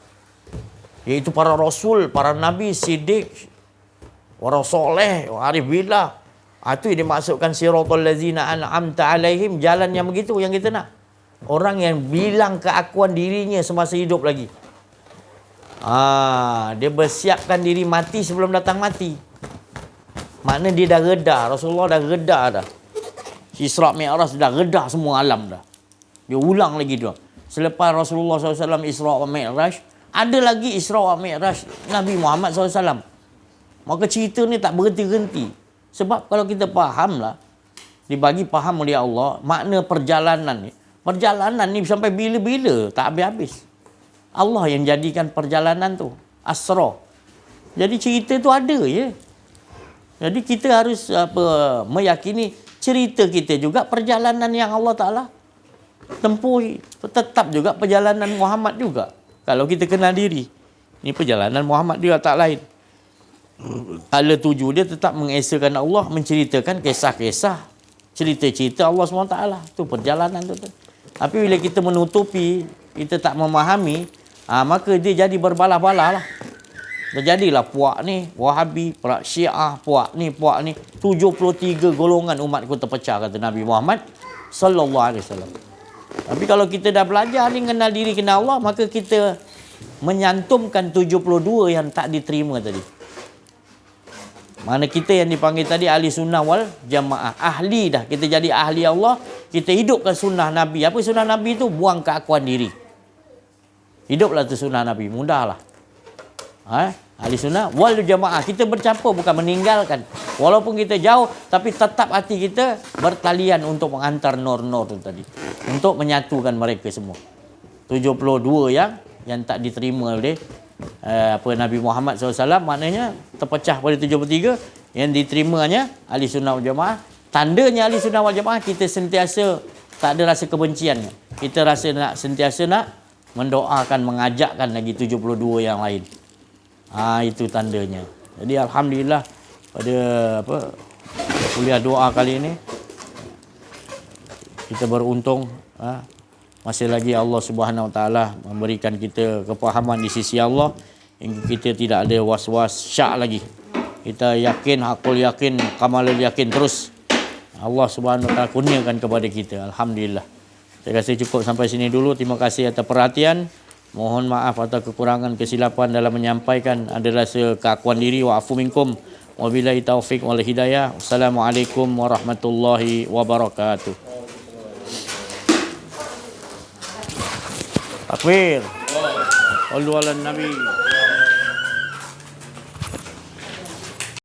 iaitu para rasul, para nabi, siddiq, orang soleh, orang arif billah. Itu yang dimaksudkan siratal ladzina an'amta alaihim, jalan yang begitu yang kita nak. Orang yang bilang keakuan dirinya semasa hidup lagi. Dia bersiapkan diri mati sebelum datang mati. Makna dia dah reda. Rasulullah dah reda dah. Isra' Mi'raj dah reda semua alam dah. Dia ulang lagi tu. Selepas Rasulullah SAW Isra' wa Mi'raj, ada lagi Isra' wa Mi'raj Nabi Muhammad SAW. Maka cerita ni tak berhenti-henti. Sebab kalau kita faham lah, dibagi faham oleh Allah, makna perjalanan ni. Perjalanan ni sampai bila-bila, tak habis-habis. Allah yang jadikan perjalanan tu. Asra. Jadi cerita tu ada je. Jadi kita harus meyakini cerita kita juga perjalanan yang Allah Ta'ala tempuhi. Tetap juga perjalanan Muhammad juga. Kalau kita kenal diri, ni perjalanan Muhammad juga, tak lain. Ala tuju dia tetap mengesakan Allah, menceritakan kisah-kisah, cerita-cerita Allah SWT. Tu perjalanan tu. Tapi bila kita menutupi, kita tak memahami, maka dia jadi berbalah-balah lah. Terjadilah puak ni, Wahabi, puak Syiah, puak ni. 73 golongan umatku terpecah, kata Nabi Muhammad sallallahu alaihi wasallam. Tapi kalau kita dah belajar ni, kenal diri, kenal Allah, maka kita menyantumkan 72 yang tak diterima tadi. Mana kita yang dipanggil tadi ahli sunnah wal jamaah. Ahli dah. Kita jadi ahli Allah. Kita hidupkan sunnah Nabi. Apa sunnah Nabi tu? Buang keakuan diri. Hiduplah tu sunnah Nabi. Mudahlah. Ahli sunnah wal jamaah. Kita bercampur, bukan meninggalkan. Walaupun kita jauh, tapi tetap hati kita bertalian untuk menghantar nur-nur tu tadi. Untuk menyatukan mereka semua. 72 yang tak diterima oleh Nabi Muhammad SAW, maknanya terpecah pada 73. Yang diterimanya ahli sunnah wal jamaah. Tandanya ahli sunnah wal jamaah, kita sentiasa tak ada rasa kebencian. Kita sentiasa nak mendoakan, mengajakkan lagi 72 yang lain. Itu tandanya. Jadi alhamdulillah pada kuliah doa kali ini kita beruntung, masih lagi Allah Subhanahu Wa Taala memberikan kita kepahaman di sisi Allah hingga kita tidak ada was-was, syak lagi. Kita yakin, hakul yakin, kamalul yakin terus. Allah Subhanahu Wa Taala kurniakan kepada kita. Alhamdulillah. Saya rasa cukup sampai sini dulu. Terima kasih atas perhatian. Mohon maaf atas kekurangan kesilapan dalam menyampaikan. Ada rasa keakuan diri. Wa'afu minkum. Wabillahi taufiq wal hidayah. Wassalamualaikum warahmatullahi wabarakatuh. Takbir. Sallu ala Nabi.